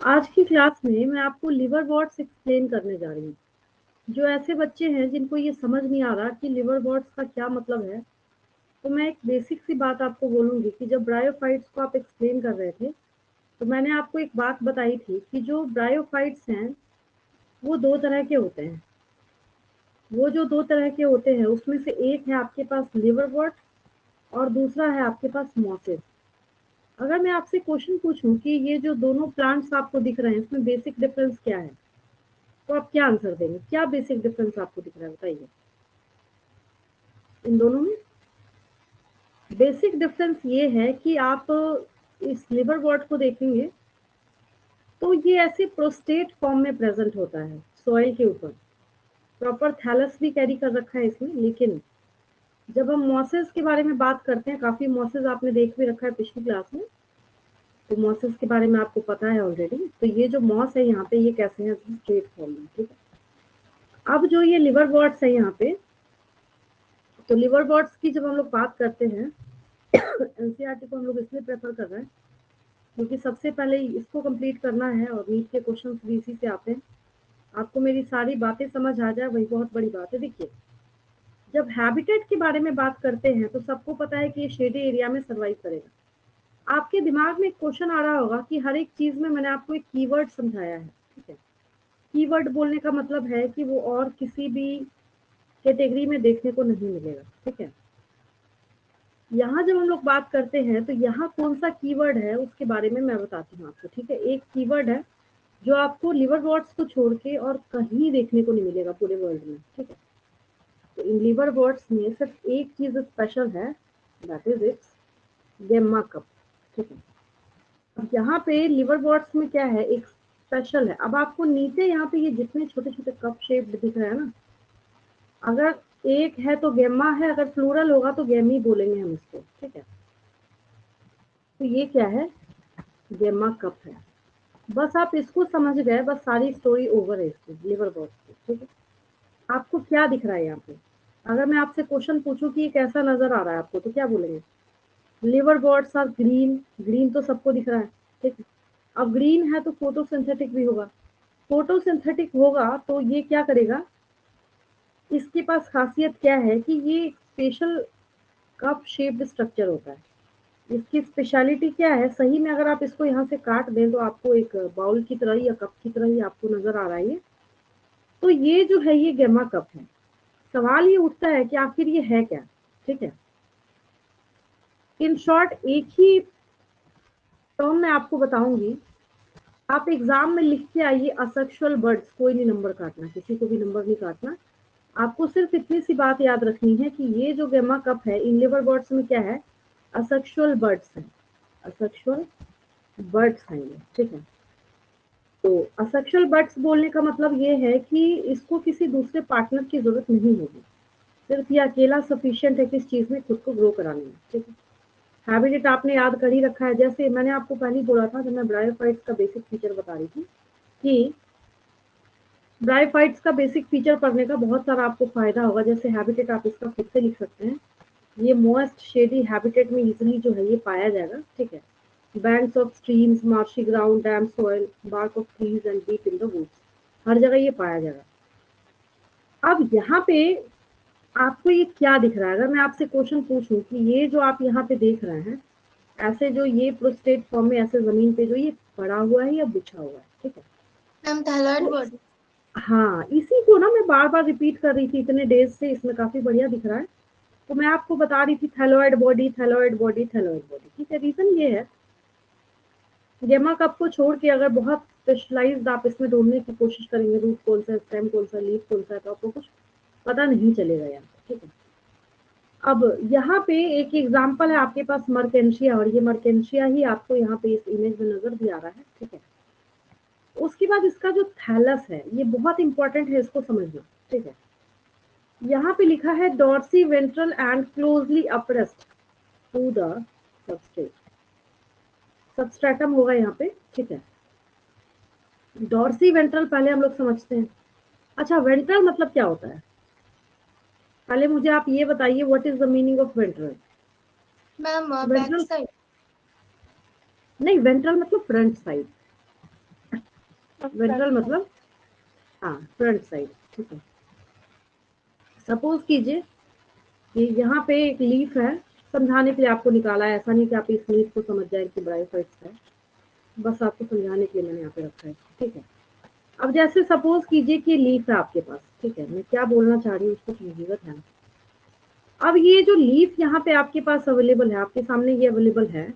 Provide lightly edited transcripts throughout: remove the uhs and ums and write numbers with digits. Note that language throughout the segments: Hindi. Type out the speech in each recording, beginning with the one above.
आज की क्लास में मैं आपको लिवरवर्ट्स एक्सप्लेन करने जा रही हूँ। जो ऐसे बच्चे हैं जिनको ये समझ नहीं आ रहा कि लिवरवर्ट्स का क्या मतलब है, तो मैं एक बेसिक सी बात आपको बोलूँगी कि जब ब्रायोफाइट्स को आप एक्सप्लेन कर रहे थे, तो मैंने आपको एक बात बताई थी कि जो ब्रायोफाइट्स हैं, वो 2 तरह के होते हैं। वो जो 2 तरह के होते हैं, उसमें से एक है आपके पास लिवरवर्ट और दूसरा है आपके पास मॉसेस। अगर मैं आपसे क्वेश्चन पूछूं कि ये जो दोनों प्लांट्स आपको दिख रहे हैं, इसमें बेसिक डिफरेंस क्या है? तो आप क्या आंसर देंगे? क्या बेसिक डिफरेंस आपको दिख रहा है, बताइए इन दोनों में? बेसिक डिफरेंस ये है कि आप इस लिवरवर्ट को देखेंगे तो ये ऐसे प्रोस्टेट फॉर्म में प्रेजेंट होता है सॉइल के ऊपर। प्रॉपर थैलस भी कैरी कर रखा है इसमें, लेकिन जब हम मॉसेस के बारे में बात करते हैं, काफी मॉसेस आपने देख भी रखा है पिछली क्लास में, तो मॉसेस के बारे में आपको पता है ऑलरेडी। तो ये जो मॉस है यहाँ पे, ये कैसे है? स्ट्रेट फॉर्म में, ठीक है। अब जो ये लिवरवर्ट्स है यहाँ पे, तो लिवरवर्ट्स की जब हम लोग बात करते हैं, एनसीईआरटी को हम लोग इसलिए प्रेफर कर रहे हैं क्योंकि सबसे पहले इसको कंप्लीट करना है और नीट के क्वेश्चन भी इसी से आते हैं। आपको मेरी सारी बातें समझ आ जाए, वही बहुत बड़ी बात है। देखिए, जब हैबिटेट के बारे में बात करते हैं तो सबको पता है कि ये शेडी एरिया में सर्वाइव करेगा। आपके दिमाग में एक क्वेश्चन आ रहा होगा कि हर एक चीज में मैंने आपको एक कीवर्ड समझाया है, ठीक है। कीवर्ड बोलने का मतलब है कि वो और किसी भी कैटेगरी में देखने को नहीं मिलेगा, ठीक है। यहाँ जब हम लोग बात करते हैं तो यहाँ कौन सा कीवर्ड है उसके बारे में मैं बताती हूँ आपको, ठीक है। एक कीवर्ड है जो आपको लिवरवर्ट्स को छोड़ के और कहीं देखने को नहीं मिलेगा पूरे वर्ल्ड में, ठीक है। तो इन लिवरवर्ट्स में सिर्फ एक चीज स्पेशल है, दैट इज इट्स गेम्मा कप, ठीक है। अब यहाँ पे लिवरवर्ट्स में क्या है, एक स्पेशल है। अब आपको नीचे यहाँ पे ये जितने छोटे छोटे कप शेप दिख रहे हैं ना, अगर एक है तो गेम्मा है, अगर प्लूरल होगा तो गेमी बोलेंगे हम इसको, ठीक है। तो ये क्या है? गेम्मा कप है। बस आप इसको समझ गए, बस सारी स्टोरी ओवर है इसकी लिवरवर्ट्स की, ठीक है। आपको क्या दिख रहा है यहाँ पे? अगर मैं आपसे क्वेश्चन पूछूं कि ये कैसा नजर आ रहा है आपको, तो क्या बोलेंगे? लिवरवर्ट्स आर ग्रीन। ग्रीन तो सबको दिख रहा है, ठीक है। अब ग्रीन है तो फोटोसिंथेटिक भी होगा। फोटोसिंथेटिक होगा तो ये क्या करेगा? इसके पास खासियत क्या है कि ये स्पेशल कप शेप्ड स्ट्रक्चर होता है। इसकी स्पेशलिटी क्या है? सही में अगर आप इसको यहाँ से काट दें तो आपको एक बाउल की तरह या कप की तरह ही आपको नजर आ रहा है ये। तो ये जो है ये गेमा कप है। सवाल ये उठता है कि आखिर ये है क्या, ठीक है। इन शॉर्ट एक ही टर्म में आपको बताऊंगी। आप एग्जाम में लिख के आइए असेक्सुअल बर्ड्स, कोई नहीं नंबर काटना, किसी को भी नंबर नहीं काटना। आपको सिर्फ इतनी सी बात याद रखनी है कि ये जो गेमा कप है इन लिवर बर्ड्स में क्या है? असेक्सुअल बर्ड्स है। असेक्सुअल बर्ड्स हैं ये, ठीक है। तो असेक्सुअल बर्ड्स बोलने का मतलब ये है कि इसको किसी दूसरे पार्टनर की जरूरत नहीं होगी। सिर्फ ये अकेला सफिशिएंट है किस चीज में? खुद को ग्रो कराने में, ठीक है। हैबिटेट आपने याद कर ही रखा है। जैसे मैंने आपको पहले ही बोला था जब मैं ब्रायोफाइट्स का बेसिक फीचर बता रही थी कि ब्रायोफाइट्स का बेसिक फीचर पढ़ने का बहुत सारा आपको फायदा होगा। जैसे हैबिटेट आप इसका खुद से लिख सकते हैं। ये मोस्ट शेडी हैबिटेट में इजिली जो है ये पाया जाएगा, ठीक है। Banks of streams, marshy ground, damp soil, bark of trees and deep in the woods, हर जगह ये पाया जाएगा। अब यहाँ पे आपको ये क्या दिख रहा है? अगर मैं आपसे क्वेश्चन पूछूं कि ये जो आप यहाँ पे देख रहे हैं, ऐसे जो ये प्रोस्टेट फॉर्म में ऐसे जमीन पे जो ये पड़ा हुआ है या बिछा हुआ है, ठीक है। मैम थायराइड तो बॉडी। हाँ, इसी को ना मैं बार बार रिपीट कर रही थी इतने डेज से, इसमें काफी बढ़िया दिख रहा है। तो मैं आपको बता रही थी thalloid body, thalloid body, thalloid body, ठीक है। रीजन ये है, गेमा कप को छोड़ के अगर बहुत स्पेशलाइज्ड आप इसमें ढूंढने की कोशिश करेंगे, रूट कौन सा, स्टेम कौन सा, लीफ कौन सा है, तो आपको कुछ पता नहीं चलेगा यहाँ पे, ठीक है। अब यहाँ पे एक एग्जांपल है आपके पास मर्केंशिया, और ये मर्केंशिया ही आपको यहाँ पे इस इमेज में नजर भी आ रहा है, ठीक है। उसके बाद इसका जो थैलस है ये बहुत इंपॉर्टेंट है, इसको समझना, ठीक है। यहाँ पे लिखा है dorsiventral and closely appressed to the substrate. Substratum होगा यहाँ पे, ठीक है। डॉर्सी वेंट्रल पहले हम लोग समझते हैं। अच्छा, वेंट्रल मतलब क्या होता है? पहले मुझे आप ये बताइए, what is the meaning of ventral? Ma'am back ventral side. नहीं, वेंट्रल मतलब फ्रंट साइड। वेंट्रल मतलब हाँ फ्रंट साइड, ठीक है। सपोज कीजिए कि यहाँ पे एक लीफ है, समझाने के लिए आपको निकाला है, ऐसा नहीं कि आप इस लीफ को समझ जाए कि बड़ा इफेक्ट है, बस आपको समझाने के लिए मैंने यहाँ पे रखा है, ठीक है। अब जैसे सपोज कीजिए कि लीफ है आपके पास, ठीक है, मैं क्या बोलना चाह रही हूँ उसको समझिएगा ध्यान। अब ये जो लीफ यहाँ पे आपके पास अवेलेबल है, आपके सामने ये अवेलेबल है,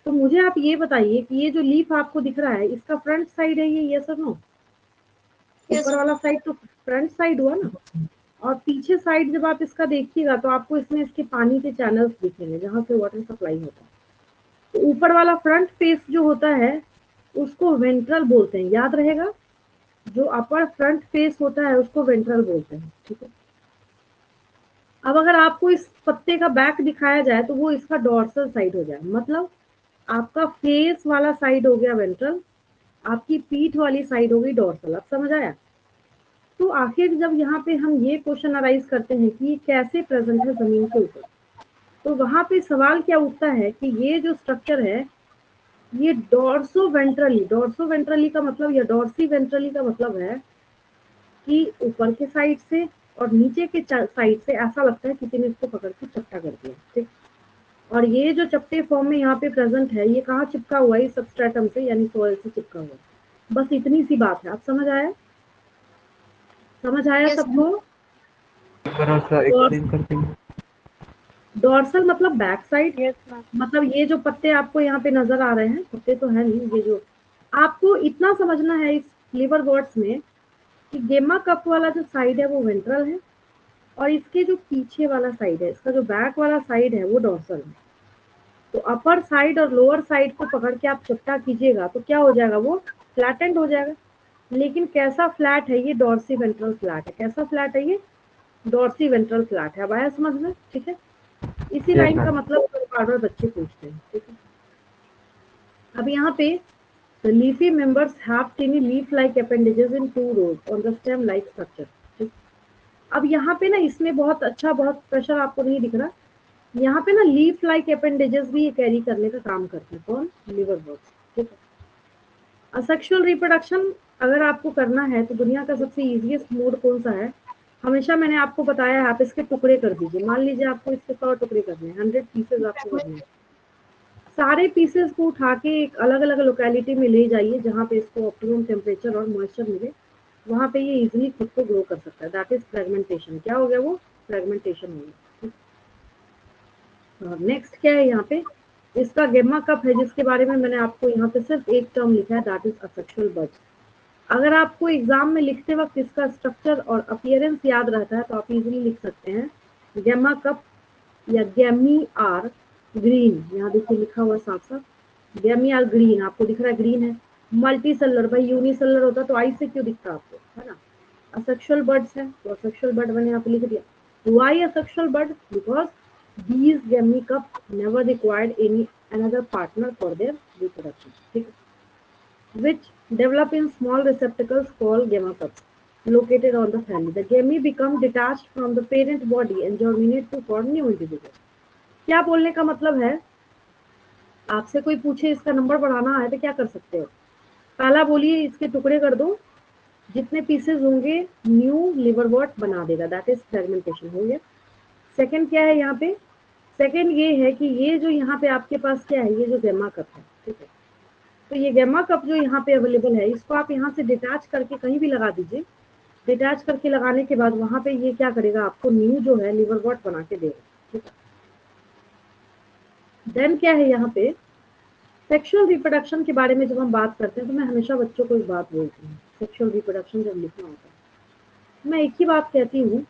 तो मुझे आप ये बताइए कि ये जो लीफ आपको दिख रहा है इसका फ्रंट साइड है ये, यस और नो? ऊपर वाला साइड तो फ्रंट साइड हुआ ना, और पीछे साइड जब आप इसका देखिएगा तो आपको इसमें इसके पानी के चैनल्स दिखेंगे जहाँ से वाटर सप्लाई होता है। तो ऊपर वाला फ्रंट फेस जो होता है उसको वेंट्रल बोलते हैं, याद रहेगा। जो अपर फ्रंट फेस होता है उसको वेंट्रल बोलते हैं, ठीक है। अब अगर आपको इस पत्ते का बैक दिखाया जाए तो वो इसका डॉर्सल साइड हो जाए, मतलब आपका फेस वाला साइड हो गया वेंट्रल, आपकी पीठ वाली साइड हो गई डॉर्सल। अब समझ आया? तो आखिर जब यहाँ पे हम ये क्वेश्चन अराइज करते हैं कि ये कैसे प्रेजेंट है जमीन के ऊपर, तो वहां पे सवाल क्या उठता है कि ये जो स्ट्रक्चर है ये डॉर्सो वेंट्रली का मतलब, या डॉर्सी वेंट्रली का मतलब है कि ऊपर के साइड से और नीचे के साइड से ऐसा लगता है किसी ने इसको पकड़ के चपटा कर दिया, ठीक। और ये जो चपटे फॉर्म में यहाँ पे प्रेजेंट है ये कहाँ चिपका हुआ है? इस सबस्ट्रेटम से यानी सॉइल से चिपका हुआ है। बस इतनी सी बात है। आप समझ आया? समझ आया सबको? एक्सप्लेन करते हैं। डॉर्सल मतलब बैक साइड, यस मैम। मतलब ये जो पत्ते आपको यहाँ पे नजर आ रहे हैं, पत्ते तो है नहीं, ये जो आपको इतना समझना है इस लिवर वर्ड्स में कि गेमा कप वाला जो साइड है वो वेंट्रल है, और इसके जो पीछे वाला साइड है, इसका जो बैक वाला साइड है वो डॉर्सल है। तो अपर साइड और लोअर साइड को पकड़ के आप चपटा कीजिएगा तो क्या हो जाएगा? वो फ्लैटेंड हो जाएगा। लेकिन कैसा फ्लैट है? ये डॉर्सी वेंट्रल फ्लैट है। कैसा फ्लैट है ये? डॉर्सी वेंट्रल फ्लैट है। अब आया समझ में? ठीक है। इसी यस लाइन का मैम। मतलब बार बार बच्चे पूछते हैं, ठीक है। अब यहाँ पे the leafy members have tiny leaf-like appendages in two rows on the stem-like structure, ठीक। अब यहाँ पे ना इसमें बहुत अच्छा, बहुत प्रेशर आपको नहीं दिख रहा, यहाँ पे ना लीफ लाइक एपेंडेजेस भी कैरी करने का काम करते हैं। कौन? लिवर बर्ड्स, ठीक है। असेक्सुअल रिप्रोडक्शन अगर आपको करना है तो दुनिया का सबसे इजीएस्ट मोड कौन सा है? हमेशा मैंने आपको बताया है, आप इसके टुकड़े कर दीजिए। मान लीजिए आपको इसके 100 टुकड़े करने हैं, 100 पीसेज आपको करने हैं। सारे पीसेस को उठा के एक अलग अलग लोकेलिटी में ले जाइए जहाँ पे इसको ऑप्टिमम टेम्परेचर और मॉइस्चर मिले, वहाँ पे ये इजीली खुद को ग्रो कर सकता है। That is fragmentation. क्या हो गया? वो फ्रेगमेंटेशन हो गया। नेक्स्ट क्या है यहाँ पे? इसका गेमा कप है जिसके बारे में मैंने आपको यहाँ पे सिर्फ एक टर्म लिखा है, दैट इज असेक्सुअल बड्स। अगर आपको एग्जाम में लिखते वक्त इसका स्ट्रक्चर और अपीयरेंस याद रहता है तो आप इजीली लिख सकते हैं गेमा कप या गैमी आर ग्रीन। यहाँ देखिए लिखा हुआ साफ साफ गैमी आर ग्रीन, आपको दिख रहा है ग्रीन है। मल्टी सेलर, भाई यूनिसेलर होता तो आई से क्यों दिखता आपको, है ना। असेक्सुअल बर्ड्स है तो असेक्सुअल बर्ड मैंने यहाँ पे लिख दिया। Why asexual bud? Because these gammy cups never required any another partner for their reproduction, ठीक है, which develop in small receptacles called gamma cups located on the thalli. The gamete become detached from the parent body and germinate to form new individuals. क्या बोलने का मतलब है? आपसे कोई पूछे इसका नंबर बढ़ाना है तो क्या कर सकते हो? पहला बोलिए इसके टुकड़े कर दो, जितने पीसेस होंगे न्यू लिवरवॉर्ट बना देगा, दैट इज फ्रेगमेंटेशन हो गया। सेकंड क्या है यहाँ पे? सेकंड ये है कि ये जो यहाँ पे आपके पास क्या है, ये जो गेमा कप है, ठीक है, तो ये गेमा कप जो यहाँ पे अवेलेबल है इसको आप यहाँ से डिटैच करके कहीं भी लगा दीजिए। डिटैच करके लगाने के बाद वहां पे ये क्या करेगा? आपको न्यू जो है लिवर बॉट बना के देगा, ठीक है। देन क्या है यहाँ पे? सेक्सुअल रिप्रोडक्शन के बारे में जब हम बात करते हैं तो मैं हमेशा बच्चों को एक बात बोलती हूँ, सेक्सुअल रिप्रोडक्शन जब लिखना होता है मैं एक ही बात कहती हूँ,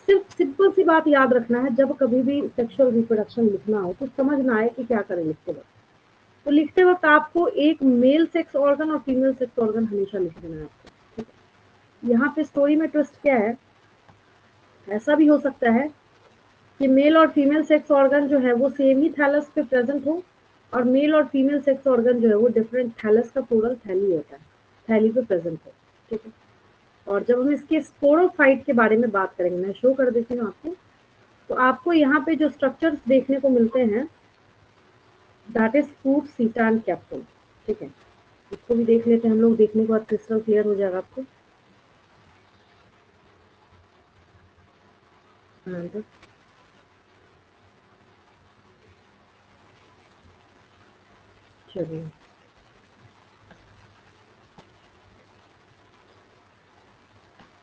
सिर्फ सिंपल सी बात याद रखना है, जब कभी भी सेक्सुअल रिप्रोडक्शन लिखना हो तो समझ ना आए कि क्या करें लिखते वक्त। तो लिखते वक्त आपको एक मेल सेक्स ऑर्गन और फीमेल सेक्स ऑर्गन हमेशा लिख देना है आपको, ठीक है। यहाँ पे स्टोरी में ट्विस्ट क्या है? ऐसा भी हो सकता है कि मेल और फीमेल सेक्स ऑर्गन जो है वो सेम ही थैलस पे प्रेजेंट हो, और मेल और फीमेल सेक्स ऑर्गन जो है वो डिफरेंट, थैलस का प्लूरल थैली होता है, थैली पे प्रेजेंट हो, ठीक है। और जब हम इसके स्पोरोफाइट के बारे में बात करेंगे, मैं शो कर देती हूँ आपको, तो आपको यहाँ पे जो स्ट्रक्चर्स देखने को मिलते हैं दैट इज फ्रूट, सीटा एंड कैप्सूल, ठीक है। इसको भी देख लेते हैं हम लोग, देखने के बाद क्रिस्टल क्लियर हो जाएगा आपको। चलिए,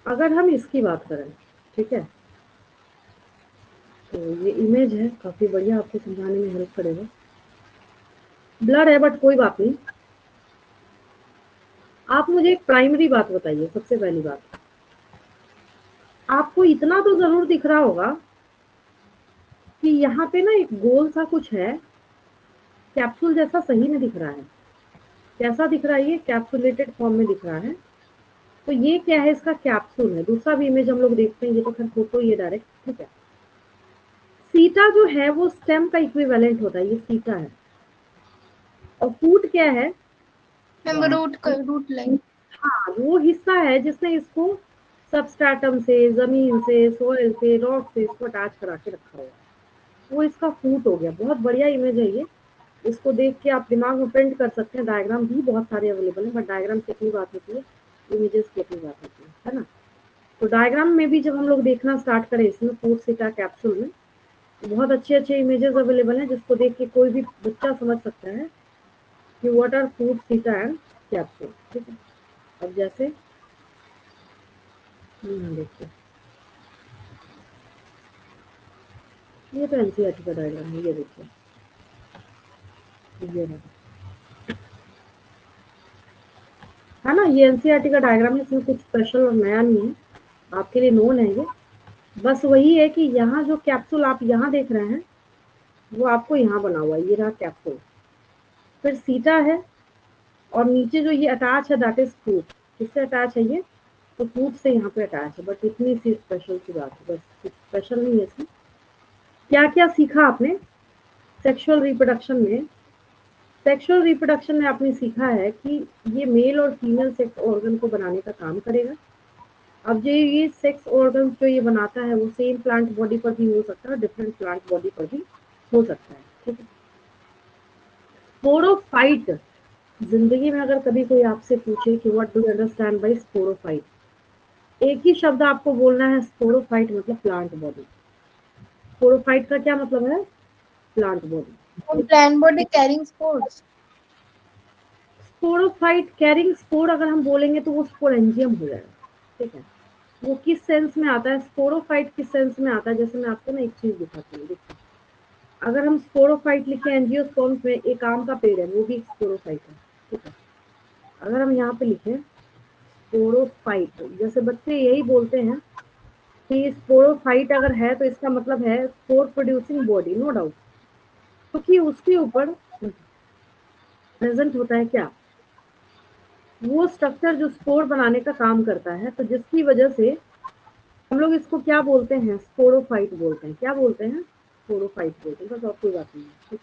अगर हम इसकी बात करें, ठीक है, तो ये इमेज है, काफी बढ़िया, आपको समझाने में हेल्प करेगा। ब्लर है बट कोई बात नहीं। आप मुझे एक प्राइमरी बात बताइए, सबसे पहली बात, आपको इतना तो जरूर दिख रहा होगा कि यहाँ पे ना एक गोल सा कुछ है, कैप्सूल जैसा सही में दिख रहा है। कैसा दिख रहा है? ये कैप्सुलेटेड फॉर्म में दिख रहा है। तो ये क्या है? इसका कैप्सूल है। दूसरा भी इमेज हम लोग देखते हैं, ये तो खैर फोटो ये डायरेक्ट, ठीक है। सीटा जो है वो स्टेम का इक्विवेलेंट होता है, ये सीटा है। और फूट क्या है? Route line. हाँ, वो हिस्सा है जिसने इसको सबस्ट्रेटम से, जमीन से, सोइल से, रॉक से इसको अटैच करा के रखा हुआ है। वो इसका फूट हो गया। बहुत बढ़िया इमेज है ये। इसको देख के आप दिमाग में प्रिंट कर सकते हैं। डायग्राम भी बहुत सारे अवेलेबल है, बट डायग्राम की अपनी बात होती है, इमेजेस की अपनी बात होती है ना। तो डायग्राम में भी जब हम लोग देखना स्टार्ट करें इसमें फूट सीटा कैप्सूल में, तो बहुत अच्छे अच्छे इमेजेस अवेलेबल हैं, जिसको देख के कोई भी बच्चा समझ सकता है कि व्हाट आर फूट सीटा एंड कैप्सूल, ठीक है। अब जैसे देखिए, ये तो एनसीईआरटी का डायग्राम है, ये देखिए, ये है ना, ये एनसीईआरटी का डायग्राम है। इसमें कुछ स्पेशल और नया नहीं है, आपके लिए नोन है ये। बस वही है कि यहाँ जो कैप्सूल आप यहाँ देख रहे हैं, वो आपको यहाँ बना हुआ है, ये रहा कैप्सूल। फिर सीटा है, और नीचे जो ये अटैच है दैट इज फ्रूट। किससे अटैच है ये? तो फ्रूट से यहाँ पे अटैच है। बट इतनी सी स्पेशल सी बात है, बस कुछ स्पेशल नहीं है इसमें। क्या क्या सीखा आपने सेक्सुअल रिप्रोडक्शन में? सेक्सुअल रिप्रोडक्शन में आपने सीखा है कि ये मेल और फीमेल सेक्स ऑर्गन को बनाने का काम करेगा। अब जो ये सेक्स ऑर्गन जो ये बनाता है, वो सेम प्लांट बॉडी पर भी हो सकता है, डिफरेंट प्लांट बॉडी पर भी हो सकता है, ठीक है। स्पोरोफाइट, जिंदगी में अगर कभी कोई आपसे पूछे कि what do you understand by sporophyte, एक ही शब्द आपको बोलना है, स्पोरोफाइट मतलब प्लांट बॉडी। स्पोरोफाइट का क्या मतलब है? Plant body. Plant body carrying spores. Sporophyte carrying spore अगर हम बोलेंगे तो वो स्पोरेंजियम हो जाएगा, ठीक है। वो किस सेंस में आता है? स्पोरोफाइट किस सेंस में आता है? जैसे मैं आपको ना एक चीज दिखाती हूँ, देखिए। अगर हम स्पोरोफाइट लिखे एंजियोस्पर्म्स में, एक आम का पेड़ है, वो भी एक स्पोरोफाइट है, ठीक है। अगर हम यहाँ पे लिखे स्पोरोफाइट, जैसे बच्चे यही बोलते हैं कि स्पोरोफाइट अगर है तो इसका मतलब है spore producing body, no doubt. क्योंकि उसके ऊपर प्रेजेंट होता है क्या? वो स्ट्रक्चर जो स्पोर बनाने का काम करता है, तो जिसकी वजह से हम लोग इसको क्या बोलते हैं? स्पोरोफाइट बोलते हैं। क्या बोलते हैं? स्पोरोफाइट बोलते हैं, बस और कोई बात नहीं है।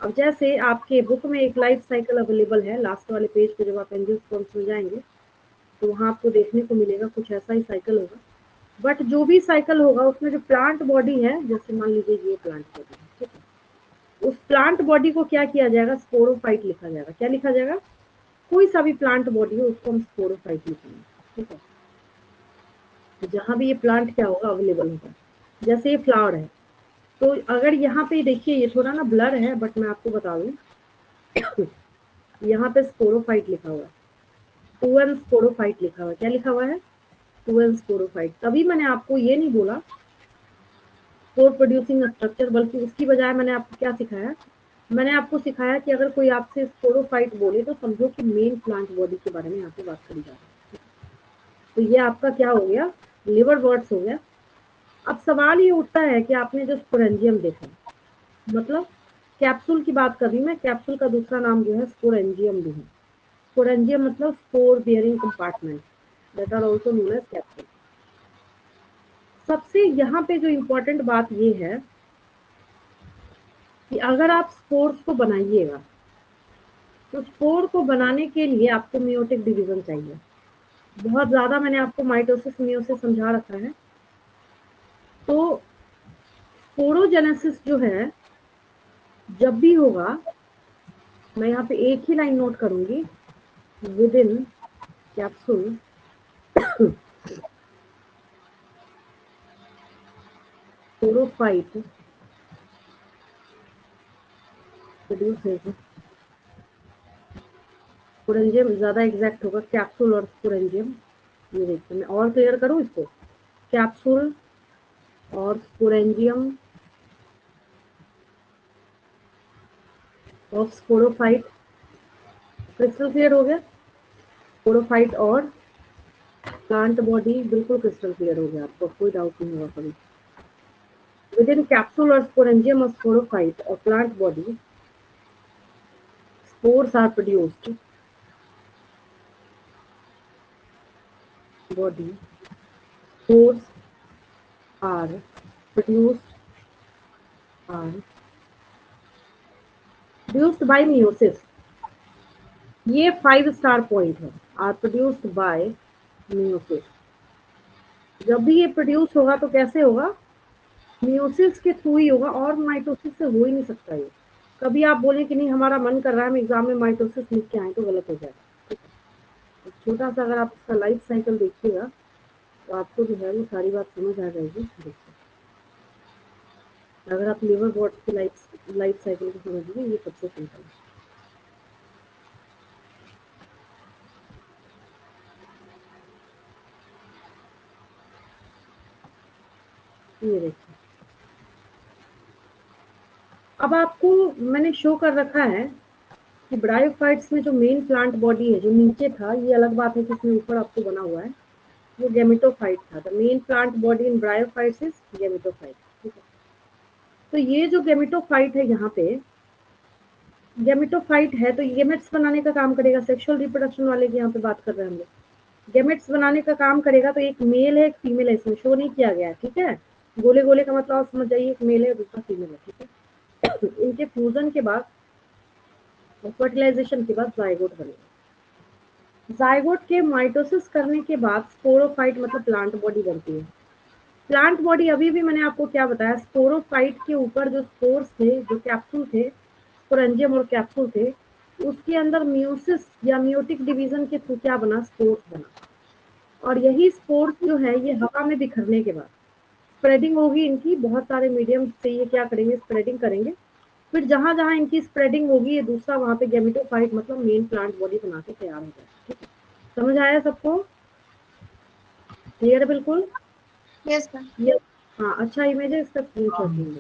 अब जैसे आपके बुक में एक लाइफ साइकिल अवेलेबल है, लास्ट वाले पेज पे जब आप एंजियोस्पर्म्स में जाएंगे तो वहाँ आपको देखने को मिलेगा कुछ ऐसा ही साइकिल होगा। बट जो भी साइकिल होगा उसमें जो प्लांट बॉडी है, जैसे मान लीजिए ये प्लांट बॉडी है, ठीक है, उस प्लांट बॉडी को क्या किया जाएगा? स्पोरोफाइट लिखा जाएगा। क्या लिखा जाएगा? कोई सा भी प्लांट बॉडी हो उसको हम स्पोरोफाइट लिखेंगे, ठीक है। तो जहाँ भी ये प्लांट क्या होगा? अवेलेबल होगा। जैसे ये फ्लावर है, तो अगर यहाँ पे देखिए, ये थोड़ा ना ब्लर है, बट मैं आपको बता दूं यहाँ पे स्पोरोफाइट लिखा हुआ है, 2N स्पोरोफाइट लिखा हुआ है। क्या लिखा हुआ है? 2N sporophyte. तभी मैंने आपको ये नहीं बोला स्पोर प्रोड्यूसिंग स्ट्रक्चर, बल्कि उसकी बजाय मैंने आपको क्या सिखाया? मैंने आपको सिखाया कि अगर कोई आपसे स्पोरोफाइट बोले तो समझो कि मेन प्लांट बॉडी के बारे में यहाँ पे बात करी जा रही है। तो ये आपका क्या हो गया? लिवर वर्ड्स हो गया। अब सवाल ये उठता है कि आपने जो स्पोरेंजियम देखा, मतलब कैप्सूल की बात कर रही हूँ मैं, कैप्सूल का दूसरा नाम जो है स्पोरेंजियम भी है। स्पोरेंजियम मतलब spore bearing compartment, that are also known as capsule. सबसे यहाँ पे जो इम्पोर्टेंट बात ये है कि अगर आप स्पोर्स को बनाइएगा, तो स्पोर को बनाने के लिए आपको मेयोटिक डिवीजन चाहिए। बहुत ज्यादा मैंने आपको माइटोसिस मेयोसिस समझा रखा है। तो स्पोरोजेनेसिस जो है, जब भी होगा, मैं यहाँ पे एक ही लाइन नोट करूंगी within capsule sporophyte produces sporangium, ज्यादा एग्जैक्ट होगा कैप्सूल और स्पोरेंजियम। ये देखिए मैं और क्लियर करूं इसको, कैप्सूल और sporangium of sporophyte, crystal clear हो गया। स्पोरोफाइट और प्लांट बॉडी बिल्कुल क्रिस्टल क्लियर हो गया, आपको कोई डाउट नहीं होगा कभी। विद इन कैप्सूल और स्पोरेंजियम ऑफ स्पोरोफाइट और plant body spores are produced, body spores are produced are produced by meiosis। ये 5 स्टार पॉइंट है, आर प्रोड्यूस्ड बाय meiosis। जब भी ये प्रोड्यूस होगा तो कैसे होगा, meiosis के थ्रू ही होगा, और माइटोसिस से हो ही नहीं सकता ये। कभी आप बोले कि नहीं हमारा मन कर रहा है हम एग्जाम में माइटोसिस लिख के आए, तो गलत हो जाएगा। छोटा सा अगर आप इसका लाइफ साइकिल देखिएगा तो आपको जो है वो सारी बात समझ आ जाएगी। देखिए अगर आप लिवर बॉट की लाइफ साइकिल को समझिए, ये सबसे सिंपल है। ये देखिए, अब आपको मैंने शो कर रखा है कि ब्रायोफाइट्स में जो मेन प्लांट बॉडी है, जो नीचे था, ये अलग बात है कि इसमें ऊपर आपको बना हुआ है, वो गेमेटोफाइट था। The main plant body in bryophytes is gametophyte. ठीक है, तो ये जो गेमेटोफाइट है, यहाँ पे गेमेटोफाइट है तो गेमेट्स बनाने का काम करेगा। सेक्सुअल रिप्रोडक्शन वाले की यहाँ पे बात कर रहे हैं हम लोग। गेमेट्स बनाने का काम करेगा, तो एक मेल है एक फीमेल है, इसमें शो नहीं किया गया है। ठीक है, गोले गोले का मतलब आप समझ जाइए, एक मेल है दूसरा फीमेल है। ठीक है, इनके फ्यूजन के बाद और फर्टिलाइजेशन के बाद जाइगोट बनेगा। जाइगोट के माइटोसिस करने के बाद स्पोरोफाइट मतलब प्लांट बॉडी बनती है। प्लांट बॉडी अभी भी मैंने आपको क्या बताया, स्पोरोफाइट के ऊपर जो स्पोर्स थे, जो कैप्सूल थे, स्पोरेंजियम और कैप्सूल थे, उसके अंदर मियोसिस या मियोटिक डिवीजन के थ्रू क्या बना, स्पोर्स बना। और यही स्पोर्स जो है ये हवा में बिखरने के बाद स्प्रेडिंग होगी इनकी, बहुत सारे मीडियम से ये क्या करेंगे, स्प्रेडिंग करेंगे। फिर जहां जहां इनकी स्प्रेडिंग होगी, ये दूसरा वहां पे गेमेटोफाइट मतलब मेन प्लांट बॉडी बना के तैयार हो जाए। ठीक है, समझ आया सबको, क्लियर है बिल्कुल। Yes, ma'am. ये हाँ अच्छा इमेज है, इसका स्क्रीनशॉट लेंगे।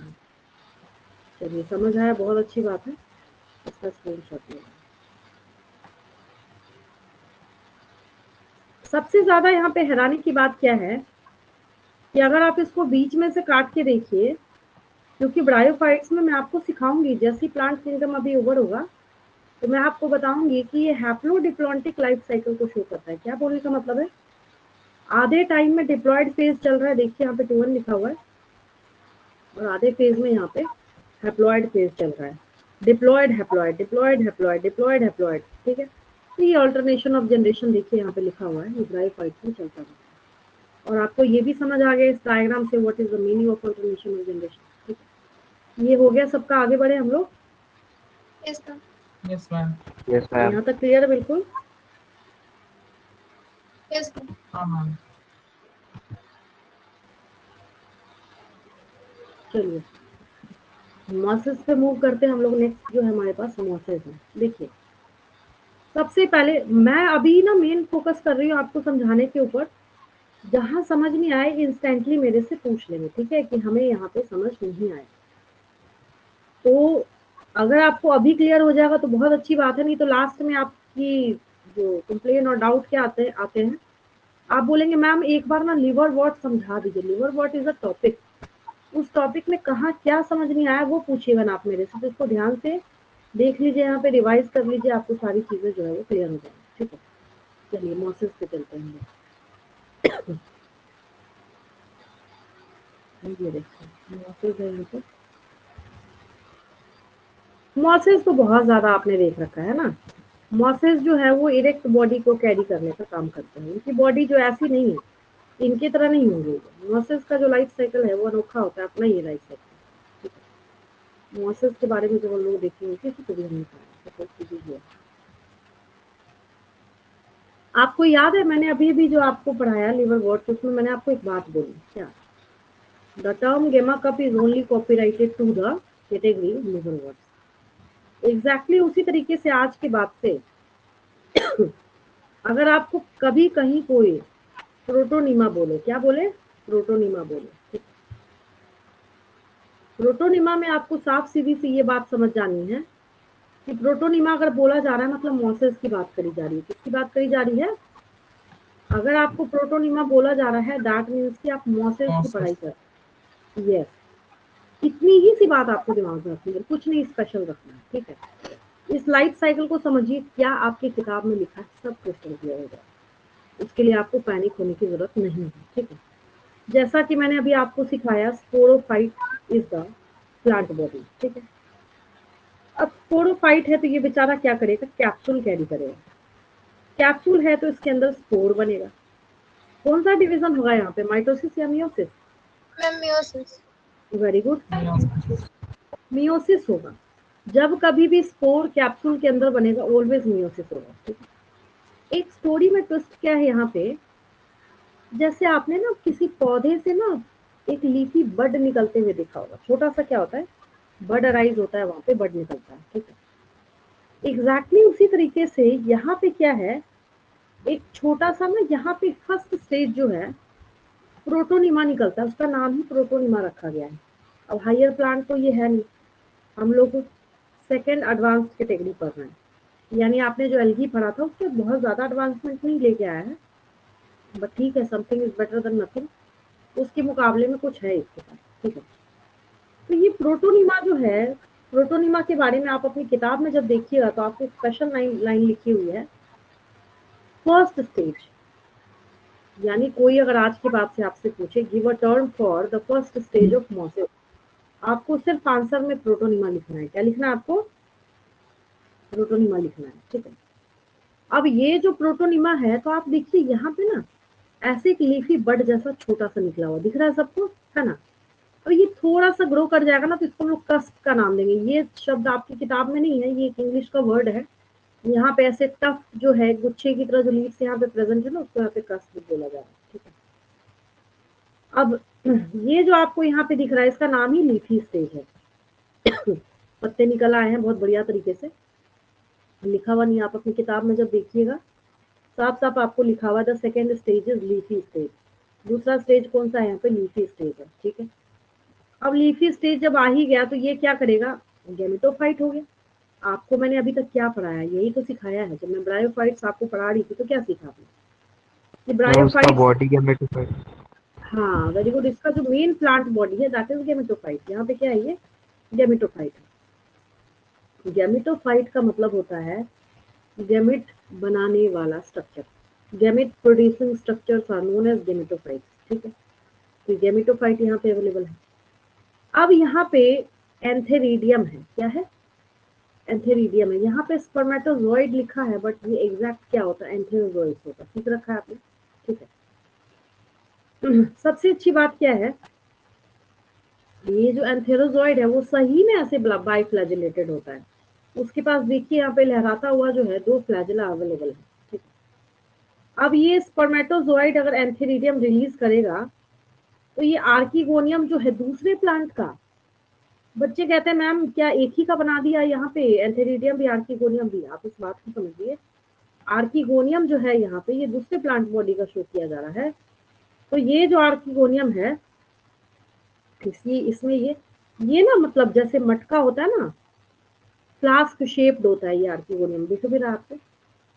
चलिए समझ आया, बहुत अच्छी बात है, इसका स्क्रीनशॉट लेंगे। सबसे ज्यादा यहाँ पे हैरानी की बात क्या है कि अगर आप इसको बीच में से काट के देखिए, क्योंकि ब्रायोफाइट्स में मैं आपको सिखाऊंगी, जैसी प्लांट किंगडम अभी ओवर होगा तो मैं आपको बताऊंगी कि ये हैप्लोडिप्लॉन्टिक लाइफ साइकिल को शो करता है। क्या बोलने का मतलब है, आधे टाइम में डिप्लॉयड फेज चल रहा है, देखिए यहाँ पे 2 लिखा हुआ है, और आधे फेज में यहाँ पे हैप्लॉयड फेज चल रहा है। Diploid haploid, diploid haploid, diploid haploid. ठीक है, तो ये अल्टरनेशन ऑफ जनरेशन देखिए यहाँ पे लिखा हुआ है, ये ब्रायोफाइट्स में चलता है। और आपको ये भी समझ आ गया इस डायग्राम से what is the meaning of alternation of generation. ठीक है, ये हो गया सबका, आगे बढ़े हम लोग। Yes, ma'am. Yes, ma'am. Yes, ma'am. यहाँ तक क्लियर है बिल्कुल। Yes, ma'am. Ma'am. चलिए मॉसेस पे मूव करते हैं हम लोग। नेक्स्ट जो है हमारे पास मॉसेस है। देखिए सबसे पहले मैं अभी ना मेन फोकस कर रही हूँ आपको समझाने के ऊपर, जहां समझ नहीं आए इंस्टेंटली मेरे से पूछ लेंगे। ठीक है, कि हमें यहाँ पे समझ नहीं आए, तो अगर आपको अभी क्लियर हो जाएगा तो बहुत अच्छी बात है, नहीं तो लास्ट में आपकी जो कंप्लेन और डाउट क्या आते हैं, आप बोलेंगे मैम एक बार ना लिवर वॉट समझा दीजिए। Liver what is a topic, उस टॉपिक में कहाँ क्या समझ नहीं आया वो पूछिएगा ना आप मेरे से, तो इसको ध्यान से देख लीजिए, यहाँ पे रिवाइज कर लीजिए, आपको सारी चीजें जो है वो क्लियर हो जाएंगी। ठीक है, चलिए मॉसेस पे चलते हैं। ये देखिए मॉसेस है यहाँ पे। मॉसेस तो बहुत ज्यादा आपने देख रखा है ना। मॉसेस जो है वो इरेक्ट बॉडी को कैरी करने का काम करते हैं। इनकी बॉडी जो ऐसी नहीं है, इनकी तरह नहीं होंगे। मॉसेस का जो लाइफ साइकिल है वो अनोखा होता है, अपना ये लाइफ साइकिल। मॉसेस के बारे में जो हम लोग देखेंगे किसी को भी हमने कहा, आपको याद है मैंने अभी भी जो आपको पढ़ाया लिवर वॉट, उसमें मैंने आपको एक बात बोली क्या, the term gemma cup is only copyrighted to the category liverwort. Exactly उसी तरीके से आज के बाद से अगर आपको कभी कहीं कोई प्रोटोनिमा बोले, क्या बोले, प्रोटोनिमा बोले, प्रोटोनिमा में आपको साफ सीधी सी ये बात समझ जानी है कि प्रोटोनिमा अगर बोला जा रहा है मतलब मोसेस की बात करी जा रही है। किसकी बात करी जा रही है? अगर आपको प्रोटोनिमा बोला जा रहा है दैट मीन्स कि आप मोसेस की पढ़ाई कर रहे हैं। यस, इतनी ही सी बात आपको दिमाग में रखनी है, कुछ नहीं स्पेशल रखना है, ठीक है। इस लाइफ साइकिल को समझिए, क्या आपकी किताब में लिखा है सब क्वेश्चन क्लियर हो जाए, उसके लिए आपको पैनिक होने की जरूरत नहीं है, ठीक है। जैसा कि मैंने अभी आपको सिखाया, sporophyte is the plant body, ठीक है। अब स्पोरोफाइट है तो ये बेचारा क्या करेगा, कैप्सूल कैरी करेगा। कैप्सूल है तो इसके अंदर स्पोर बनेगा। कौन सा डिवीजन होगा यहाँ पे, माइटोसिस या meiosis? Ma'am meiosis. Very good, meiosis होगा। जब कभी भी स्पोर कैप्सूल के अंदर बनेगा ऑलवेज मियोसिस होगा, ठीक है। एक स्टोरी में ट्विस्ट क्या है यहाँ पे, जैसे आपने ना किसी पौधे से ना एक लीफी बड निकलते हुए देखा होगा, छोटा सा क्या होता है, बड अराइज होता है, वहां पे बड निकलता है, ठीक है। एग्जैक्टली उसी तरीके से यहाँ पे क्या है, एक छोटा सा ना यहाँ पे फर्स्ट स्टेज जो है प्रोटोनिमा निकलता है, उसका नाम ही प्रोटोनिमा रखा गया है। अब हायर प्लांट तो ये है नहीं, हम लोग सेकेंड एडवांस कैटेगरी पढ़ रहे हैं, यानी आपने जो एल्गी पढ़ा था उससे बहुत ज्यादा एडवांसमेंट नहीं लेके आया है, बट ठीक है, something is better than nothing, उसके मुकाबले में कुछ है इसके पास, ठीक है। तो ये प्रोटोनिमा जो है, प्रोटोनिमा के बारे में आप अपनी किताब में जब देखिएगा तो आपको स्पेशल लाइन लिखी हुई है, फर्स्ट स्टेज, यानी कोई अगर आज के बाद से आपसे पूछे give a term for the first stage of mosses, आपको सिर्फ आंसर में प्रोटोनिमा लिखना है। क्या लिखना है आपको? प्रोटोनिमा लिखना है, ठीक है। अब ये जो प्रोटोनिमा है तो आप देखिए यहाँ पे ना ऐसे एक लीफी बड जैसा छोटा सा निकला हुआ दिख रहा है सबको, है ना। और ये थोड़ा सा ग्रो कर जाएगा ना तो इसको हम लोग कस्प का नाम देंगे। ये शब्द आपकी किताब में नहीं है, ये एक इंग्लिश का वर्ड है। यहाँ पे ऐसे टफ जो है गुच्छे की तरह जो लीव्स यहाँ पे प्रेजेंट है ना, उसको यहाँ पे कस्प बोला जा रहा है, ठीक है। अब ये जो आपको यहाँ पे दिख रहा है इसका नाम ही लीफी स्टेज है। पत्ते निकल आए हैं बहुत बढ़िया तरीके से, लिखा हुआ नहीं, आप अपनी किताब में जब देखिएगा साफ साफ आपको लिखा हुआ the second stage is leafy stage. दूसरा स्टेज कौन सा है यहाँ पे, लीफी स्टेज है, ठीक है। अब लीफी स्टेज जब आ ही गया तो ये क्या करेगा, गैमेटोफाइट हो गया। आपको मैंने अभी तक क्या पढ़ाया, यही तो सिखाया है। जब मैं ब्रायोफाइट्स आपको पढ़ा रही थी तो क्या सीखा आपने, कि ब्रायोफाइट्स, बॉडी गैमेटोफाइट। हाँ वेरी गुड, इसका जो मेन प्लांट बॉडी है दैट इज गैमेटोफाइट। यहाँ पे क्या है, ये गैमेटोफाइट है। गैमेटोफाइट का मतलब होता है गैमेट बनाने वाला structure. Gamete producing structures are known as gametophyte, ठीक है। तो गैमेटोफाइट यहाँ पे अवेलेबल है। अब यहाँ पे एंथेरिडियम है, क्या है, एंथेरिडियम है। यहाँ पे स्पर्मेटोजोइड लिखा है बट ये एग्जैक्ट क्या होता है, एंथेरोजोइड होता है, ठीक रखा है आपने, ठीक है। सबसे अच्छी बात क्या है, ये जो एंथेरोजोइड है वो सही में ऐसे बाइफ्लैजिलेटेड होता है। उसके पास देखिए यहाँ पे लहराता हुआ जो है 2 फ्लैजिला अवेलेबल है, ठीक है। अब ये स्पर्मेटोजोइड अगर एंथेरिडियम रिलीज करेगा तो ये आर्किगोनियम जो है दूसरे प्लांट का, बच्चे कहते हैं मैम क्या एक ही का बना दिया यहाँ पे, एंथेरिडियम भी आर्किगोनियम भी। आप इस बात को समझिए, आर्किगोनियम जो है यहाँ पे ये दूसरे प्लांट बॉडी का शो किया जा रहा है। तो ये जो आर्किगोनियम है इसमें ये ना मतलब जैसे मटका होता है ना, फ्लास्क शेप्ड होता है ये आर्किगोनियम, दिख भी रहा है आपको।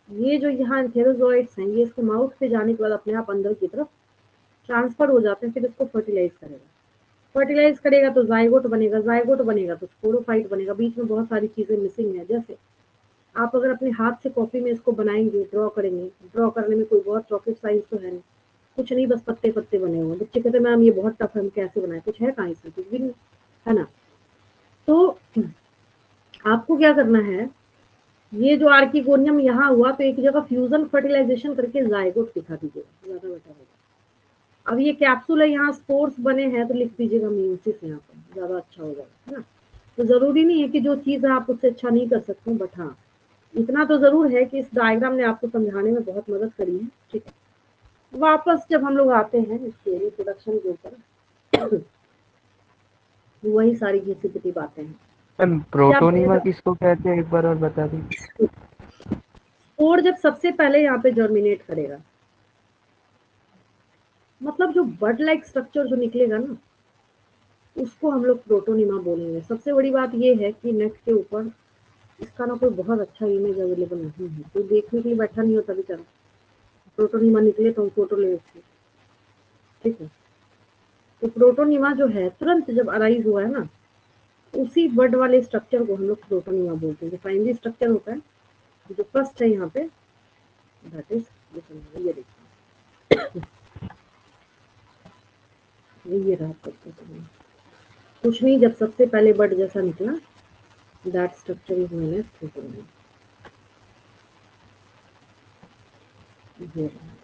ये जो यहाँ एंथेरोजोइड्स हैं ये इसके माउथ पे जाने के बाद अपने आप अंदर की तरफ ट्रांसफर हो जाते हैं, फिर इसको फर्टिलाइज करेगा। फर्टिलाइज करेगा तो जाइगोट बनेगा, जाइगोट बनेगा तो स्पोरोफाइट बनेगा। बीच में बहुत सारी चीजें मिसिंग है, जैसे आप अगर अपने हाथ से कॉपी में इसको बनाएंगे, ड्रॉ करेंगे, ड्रॉ करने में कोई बहुत रॉकेट साइंस तो है नहीं, कुछ नहीं, बस पत्ते पत्ते बने हुए। बच्चे कहते मैम ये बहुत टफ है, हम कैसे बनाए, कुछ है कहाँ इसमें, कुछ भी नहीं है ना। तो आपको क्या करना है, ये जो आर्किगोनियम यहाँ हुआ तो एक जगह फ्यूजन फर्टिलाइजेशन करके जाइगोट दिखा दीजिएगा, ज्यादा बेटर होगा। अब ये कैप्सूल है, यहाँ स्पोर्स बने हैं तो लिख दीजिएगा मियोसिस यहाँ पर, ज्यादा अच्छा हो जाएगा, है ना। तो जरूरी नहीं है कि जो चीज है आप उससे अच्छा नहीं कर सकते, बट हाँ इतना तो जरूर है कि इस डायग्राम ने आपको समझाने में बहुत मदद करी है। ठीक है, वापस जब हम लोग आते हैं इसके रिप्रोडक्शन के ऊपर, वही सारी घिसी पिटी बातें हैं। मैम क्या प्रोटोनिमा बोलेगा? किसको कहते हैं, एक बार और बता दीजिए। स्पोर जब सबसे पहले यहाँ पे जर्मिनेट करेगा, मतलब जो बड लाइक स्ट्रक्चर जो निकलेगा ना, उसको हम लोग प्रोटोनिमा बोलेंगे। सबसे बड़ी बात ये है कि नेट के ऊपर इसका ना कोई बहुत अच्छा इमेज अवेलेबल नहीं है, कोई देखने के लिए बैठा नहीं होता बेचारा। प्रोटोनिमा निकले तो हम फोटो ले लेते। ठीक है, तो प्रोटोनिमा जो है तुरंत जब अराइज हुआ है ना, उसी बड वाले स्ट्रक्चर को हम लोग प्रोटोनिमा बोलते हैं। जो प्राइमरी स्ट्रक्चर होता है, जो फर्स्ट है यहाँ पे, दैट इज ये देखिए, ये रहा प्रोटोनिमा। कुछ नहीं, जब सबसे पहले बड जैसा निकला, that structure is known as protonema. ये रहा।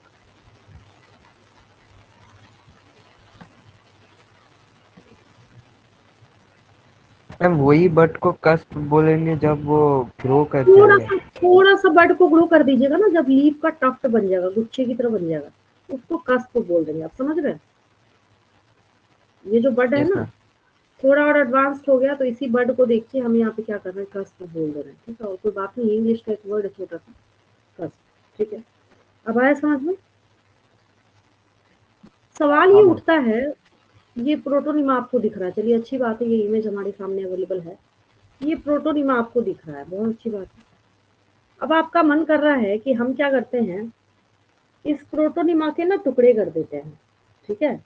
मैम वही बट को कस्प बोलेंगे जब वो ग्रो कर थोड़ा जाएगा। सा थोड़ा सा बड को ग्रो कर दीजिएगा ना, जब लीफ का टफ्ट बन जाएगा, गुच्छे की तरह बन जाएगा, उसको कस्प बोल देंगे। आप समझ रहे हैं? ये जो बड है यस ना, मैम। थोड़ा और एडवांस्ड हो गया, तो इसी बड को देखिए हम यहाँ पे क्या कर रहे हैं, कस्प बोल दे रहे हैं। ठीक है, और कोई बात नहीं, इंग्लिश का एक वर्ड है छोटा सा, कस्प। ठीक है, अब आया समझ में? सवाल ये हाँ मैम। उठता है, ये प्रोटोनिमा आपको दिख रहा है, चलिए अच्छी बात है, ये इमेज हमारे सामने अवेलेबल है, ये प्रोटोनिमा आपको दिख रहा है, बहुत अच्छी बात है। अब आपका मन कर रहा है कि हम क्या करते हैं, इस प्रोटोनिमा के ना टुकड़े कर देते हैं। ठीक है,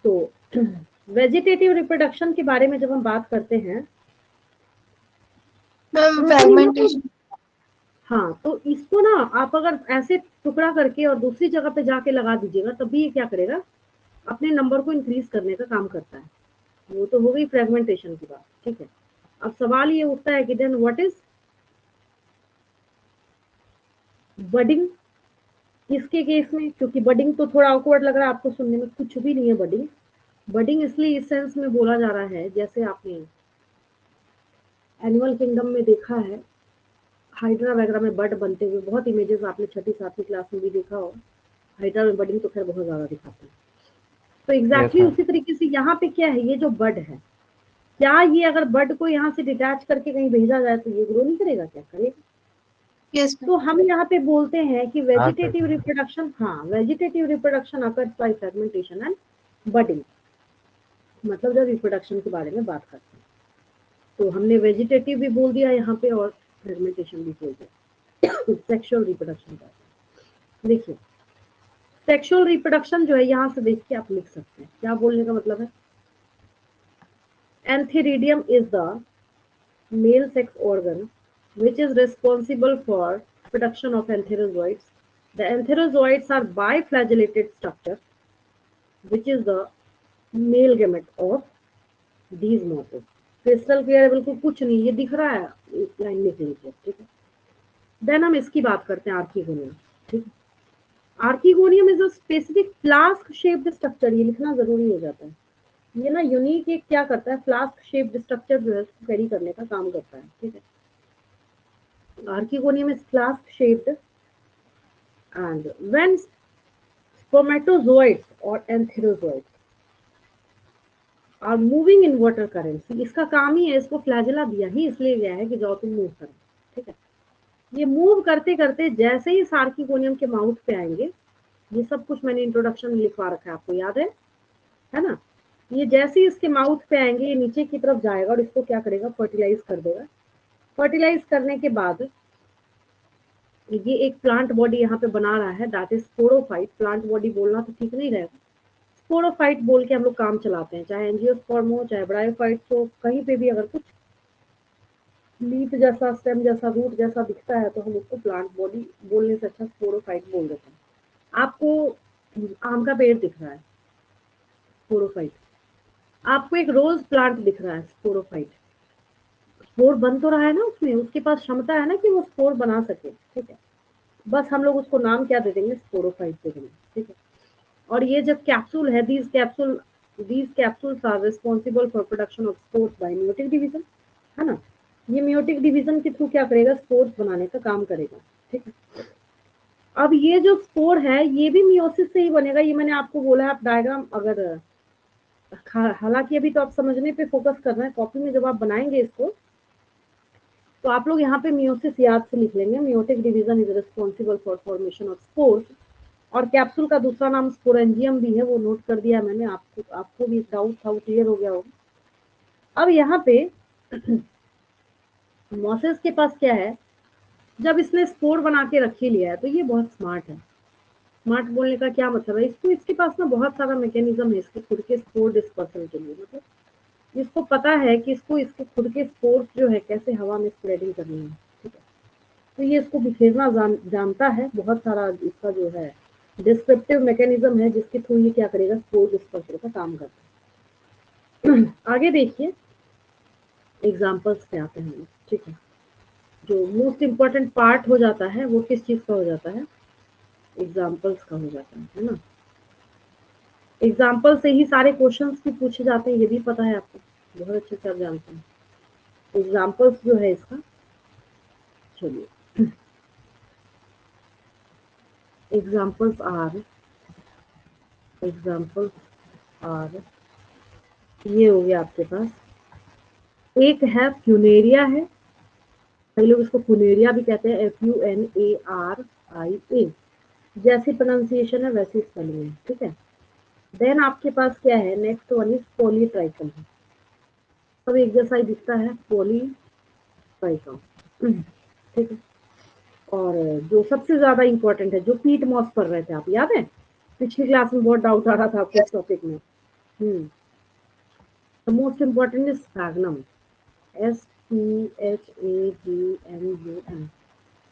तो वेजिटेटिव रिप्रोडक्शन के बारे में जब हम बात करते हैं, मैम प्रोटोनिमा को, फ्रेगमेंटेशन। हाँ, तो इसको ना आप अगर ऐसे टुकड़ा करके और दूसरी जगह पे जाके लगा दीजिएगा, तभी ये क्या करेगा, अपने नंबर को इंक्रीज करने का काम करता है। वो तो हो गई फ्रेगमेंटेशन की बात। ठीक है, अब सवाल ये उठता है कि देन व्हाट इज बडिंग इसके केस में? क्योंकि बडिंग तो थोड़ा ऑकवर्ड लग रहा है आपको सुनने में, कुछ भी नहीं है बडिंग। बडिंग इसलिए इस सेंस में बोला जा रहा है, जैसे आपने एनिमल किंगडम में देखा है, हाइड्रा वगैरह में बड बनते हुए बहुत इमेजेस आपने छठी सातवीं क्लास में भी देखा हो। हाइड्रा में बडिंग तो खैर बहुत ज्यादा दिखाते हैं। तो यस एग्जैक्टली मैम। उसी तरीके से यहाँ पे क्या है, ये जो बड है, क्या ये अगर बड को यहाँ से डिटैच करके कहीं भेजा जाए तो ये ग्रो नहीं करेगा? क्या करेगा? Yes ma'am. तो हम यहाँ पे बोलते हैं कि हाँ वेजिटेटिव सर। रिप्रोडक्शन, हाँ, vegetative reproduction occurs by fragmentation and budding, मतलब जब रिप्रोडक्शन के बारे में बात करते हैं, तो हमने वेजिटेटिव भी बोल दिया यहाँ पे और फ्रेगमेंटेशन भी बोल दिया। सेक्सुअल रिप्रोडक्शन का देखिए, सेक्सुअल रिप्रोडक्शन जो है, यहाँ से देख के आप लिख सकते हैं, क्या बोलने का मतलब है, antheridium is the male sex organ which is responsible for production of antherozoids. The antherozoids are biflagellated structure which is the male gamete of these morphs. Crystal clear है, बिल्कुल कुछ नहीं, ये दिख रहा है, एक लाइन लिख लीजिए। ठीक है, देन हम इसकी बात करते हैं, आर्किगोनियम। ठीक है, archegonium is a specific flask shaped structure, ये लिखना जरूरी हो जाता है। ये ना यूनिक एक क्या करता है, फ्लास्क शेप्ड स्ट्रक्चर जो है उसको कैरी करने का काम करता है। ठीक है, Archegonium is flask-shaped, and when spermatozoids or antherozoids are moving in water currents, इसका काम ही है, इसको फ्लैजेला दिया ही इसलिए गया है कि जाओ तुम मूव करो। ठीक है, ये मूव करते करते जैसे ही आर्किगोनियम के माउथ पे आएंगे, ये सब कुछ मैंने इंट्रोडक्शन में लिखवा रखा है, आपको याद है ना? ये जैसे ही इसके माउथ पे आएंगे, ये नीचे की तरफ जाएगा और इसको क्या करेगा, फर्टिलाइज कर देगा। फर्टिलाइज करने के बाद ये एक प्लांट बॉडी यहाँ पे बना रहा है, that is sporophyte. Plant body बोलना तो ठीक नहीं रहेगा, स्पोरोफाइट बोल के हम लोग काम चलाते हैं, चाहे एंजियोस्पर्म हो, चाहे ब्रायोफाइट हो, कहीं पे भी अगर कुछ लीफ जैसा, स्टेम जैसा, रूट जैसा दिखता है तो हम उसको प्लांट बॉडी बोलने से अच्छा स्पोरोफाइट बोल देते हैं। आपको आम का पेड़ दिख रहा है, स्पोरोफाइट। आपको एक रोज प्लांट दिख रहा है, स्पोरोफाइट। स्पोर बन तो रहा है ना उसमें, उसके पास क्षमता है ना कि वो स्पोर बना सके। ठीक है, बस हम लोग उसको नाम क्या दे देंगे, स्पोरोफाइट दे देंगे। ठीक है, और ये जब कैप्सूल है, these capsules are responsible for production of spores by meiotic division, है ना? ये मियोटिक डिवीजन के थ्रू क्या करेगा, स्पोर्स बनाने का काम करेगा, ठीक है। अब ये जो स्पोर है ये भी मियोसिस से ही बनेगा, ये मैंने आपको बोला है। आप डायग्राम अगर, हालांकि अभी तो आप समझने पे फोकस कर रहे हैं, कॉपी में जब आप बनाएंगे इसको तो आप लोग यहाँ पे मियोसिस याद से लिख लेंगे। Meiotic division is responsible for formation of spores, और कैप्सूल का दूसरा नाम स्पोरेंजियम भी है, वो नोट कर दिया मैंने। आपको भी डाउट था, वो क्लियर हो गया होगा। अब यहाँ पे मोसेस के पास क्या है, जब इसने स्पोर बना के रख ही लिया है तो ये बहुत स्मार्ट है। स्मार्ट बोलने का क्या मतलब है, इसको इसके पास ना बहुत सारा मैकेनिज्म है इसके खुद के स्पोर डिस्पर्सन के लिए। मतलब इसको पता है कि इसको इसके खुद के स्पोर्स जो है कैसे हवा में स्प्रेडिंग करनी है, ठीक है। तो ये इसको बिखेरना जानता है। बहुत सारा इसका जो है डिस्क्रिप्टिव मैकेनिज्म है जिसके थ्रू ये क्या करेगा, स्पोर डिस्पर्सन का काम करता है। आगे देखिए एग्जाम्पल्स पे आते हैं, ठीक है। जो मोस्ट इम्पोर्टेंट पार्ट हो जाता है वो किस चीज का हो जाता है, एग्जाम्पल्स का हो जाता है ना। एग्जाम्पल से ही सारे क्वेश्चंस भी पूछे जाते हैं, ये भी पता है आपको, बहुत अच्छे से आप जानते हैं। एग्जाम्पल्स जो है इसका, चलिए एग्जाम्पल्स आर ये हो गया आपके पास। एक है फ्यूनेरिया है, कई लोग इसको फुनेरिया भी कहते हैं, FUNARIA, जैसी प्रोनाउंसिएशन है वैसी स्पेलिंग है, ठीक है। देन आपके पास क्या है, नेक्स्ट वन इज पॉलीट्राइकम है, सब एक जैसा ही दिखता है, पॉलीट्राइकम, ठीक है। और जो सबसे ज्यादा इंपॉर्टेंट है, जो पीट मॉस पर रहे थे आप, याद है पिछली क्लास में बहुत डाउट आ रहा था आपको इस टॉपिक में। The most important is sphagnum, SPHAGNUM,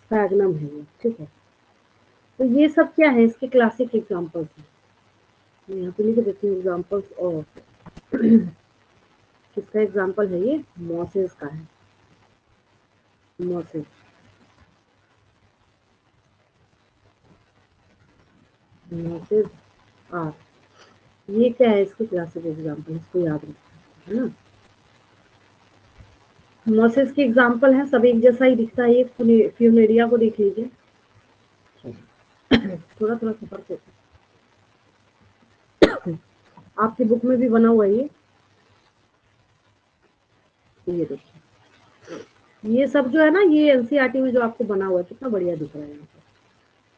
sphagnum है ये, ठीक है। तो ये सब क्या है, इसके क्लासिक एग्जांपल्स हैं। मैं यहाँ पे लिख देती हूँ एग्जांपल्स ऑफ किसका एग्जांपल है, ये मॉसेस का है, मॉसेस आर, ये क्या है, इसके क्लासिक एग्जांपल, इसको याद रखना है ना। मॉसेस के एग्जांपल है, सब एक जैसा ही दिखता है। ये फ्यूनेरिया को देख लीजिए, थोड़ा थोड़ा सा फर्क होता है, आपकी बुक में भी बना हुआ है ये देखिए। ये सब जो है ना, ये एनसीईआरटी में जो आपको बना हुआ है, कितना बढ़िया दिख रहा है। यहाँ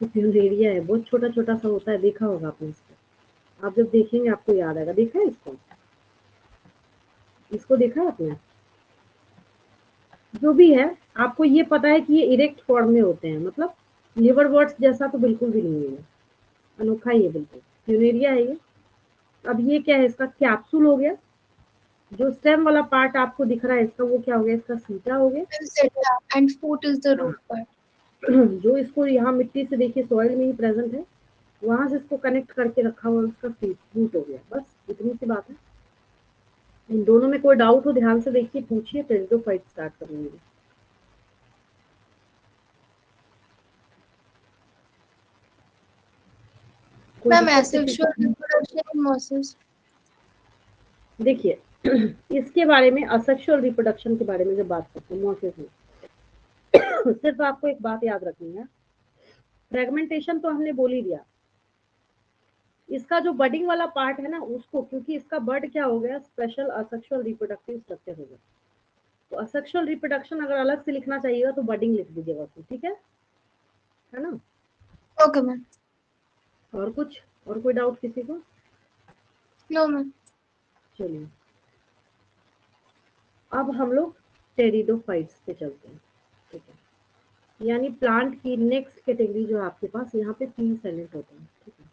पे फ्यूनेरिया है, बहुत छोटा छोटा सा होता है, देखा होगा आपने इसको। आप जब देखेंगे आपको याद आएगा। देखा है इसको, इसको देखा है आपने। जो भी है, आपको ये पता है कि ये इरेक्ट फॉर्म में होते हैं, मतलब लिवर वर्ड्स जैसा तो बिल्कुल भी नहीं है, अनोखा ही है बिल्कुल, फ्यूनेरिया है ये। अब ये क्या है, इसका कैप्सूल हो गया। जो स्टेम वाला पार्ट आपको दिख रहा है इसका, वो क्या हो गया, इसका सीटा हो गया। And foot is the root part. जो इसको यहाँ मिट्टी से देखिए सॉइल में ही प्रेजेंट है, वहां से इसको कनेक्ट करके रखा हुआ, उसका रूट हो गया। बस इतनी सी बात है। इन दोनों में कोई डाउट हो ध्यान से देखिए, पूछिए, फिर दो फाइट स्टार्ट करेंगे। Ma'am, asexual reproduction in mosses. देखिए इसके बारे में, असेक्सुअल रिप्रोडक्शन के बारे में जब बात करते हैं मोसेस में, सिर्फ आपको एक बात याद रखनी है, फ्रेगमेंटेशन तो हमने बोल ही दिया। इसका जो बडिंग वाला पार्ट है ना उसको, क्योंकि इसका बड क्या हो गया, स्पेशल असेक्सुअल रिप्रोडक्टिव स्ट्रक्चर हो गया। तो असेक्सुअल रिप्रोडक्शन अगर अलग से लिखना चाहिएगा तो बडिंग लिख दीजिएगा उसको, ठीक है ना। Okay, ma'am. और कुछ, और कोई डाउट किसी को? No, ma'am. चलिए अब हम लोग टेरिडोफाइट्स पे चलते हैं, ठीक है। यानी प्लांट की नेक्स्ट कैटेगरी जो है आपके पास, यहाँ पे 3 साइलेंट होते हैं, ठीक है।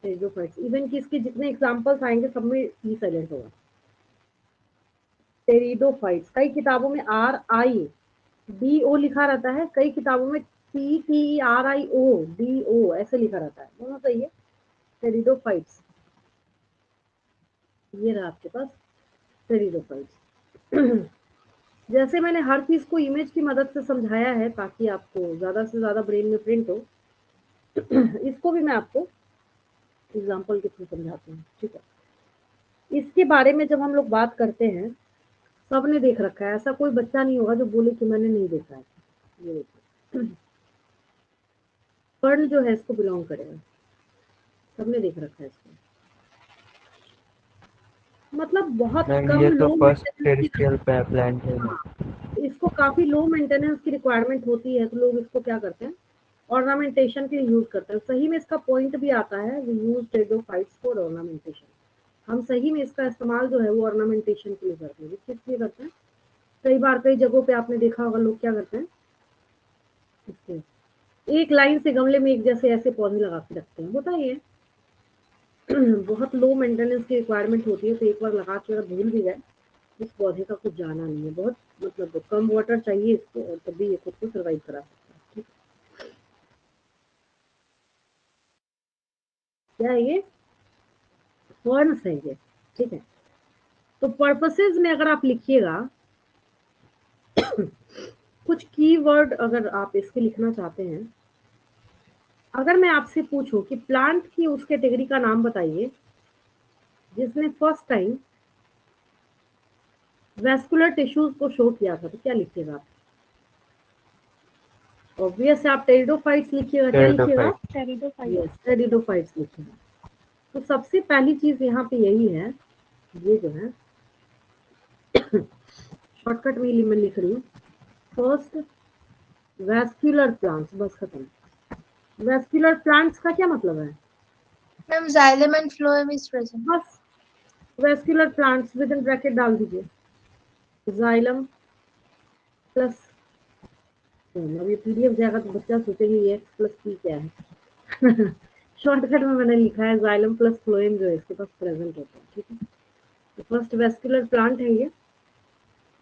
टेरिडोफाइट्स, इवन कि इसके जितने एग्जांपल्स आएंगे सब में 3 साइलेंट होगा। टेरिडोफाइट्स, कई किताबों में RIDO लिखा रहता है, कई किताबों में TERIODO ऐसे लिखा रहता है, दोनों सही है। टेरिडोफाइट्स, ये रहा आपके पास टेरिडोफाइट्स। जैसे मैंने हर चीज को इमेज की मदद से समझाया है ताकि आपको ज्यादा से ज्यादा ब्रेन में प्रिंट हो, इसको भी मैं आपको एग्जांपल के थ्रू समझाती हूँ, ठीक है। इसके बारे में जब हम लोग बात करते हैं सबने देख रखा है, ऐसा कोई बच्चा नहीं होगा जो बोले कि मैंने नहीं देखा है। ये देखिए फर्न जो है इसको बिलोंग करेगा, सबने देख रखा है इसको। मतलब बहुत मैम कम ये तो लो फर्स्ट मेंटेनेंस की, टेरेस्ट्रियल प्लांट है ना? इसको काफी लो मेंटेनेंस की रिक्वायरमेंट होती है, तो लोग इसको क्या करते हैं, ऑर्नामेंटेशन के लिए यूज करते हैं। सही में इसका पॉइंट भी आता है, we use pteridophytes for ornamentation. हम सही में इसका इस्तेमाल जो है वो ऑर्नामेंटेशन के लिए करते हैं। किस लिए करते हैं, कई बार कई जगहों पे आपने देखा होगा लोग क्या करते हैं, इसके एक लाइन से गमले में एक जैसे ऐसे पौधे लगा के रखते हैं, होता ही है। बहुत लो मेंटेनेंस की रिक्वायरमेंट होती है, तो एक बार लगा के अगर भूल भी गए, इस पौधे का कुछ जाना नहीं है। बहुत मतलब कम वाटर चाहिए इसको और तभी ये खुद को सर्वाइव करा सकता है। ठीक क्या है ये, फर्न्स है ये, ठीक है। तो पर्पसेस में अगर आप लिखिएगा कुछ कीवर्ड अगर आप इसके लिखना चाहते हैं, अगर मैं आपसे पूछूं कि प्लांट की उस कैटेगरी का नाम बताइए जिसने फर्स्ट टाइम वेस्कुलर टिश्यूज को शो किया था, तो क्या लिखिएगा आप? ऑब्वियस आप टेरिडोफाइट्स लिखिएगा। क्या लिखिएगा? टेरिडोफाइट। यस, टेरिडोफाइट्स लिखिएगा। तो सबसे पहली चीज यहाँ पे यही है, ये जो है शॉर्टकट में मैं लिख रही हूँ, फर्स्ट वेस्कुलर प्लांट्स, बस खत्म। वेस्कुलर प्लांट्स का क्या मतलब है? Ma'am xylem and phloem is present. बस vascular plants within bracket डाल दीजिए, जाइलम प्लस, अब ये पीडीएफ जाएगा तो बच्चा सोचेंगे ये एक्स प्लस पी क्या है। शॉर्टकट में मैंने लिखा है जाइलम प्लस फ्लोएम जो है इसके पास प्रेजेंट होता है, ठीक है। तो फर्स्ट वेस्कुलर प्लांट है ये।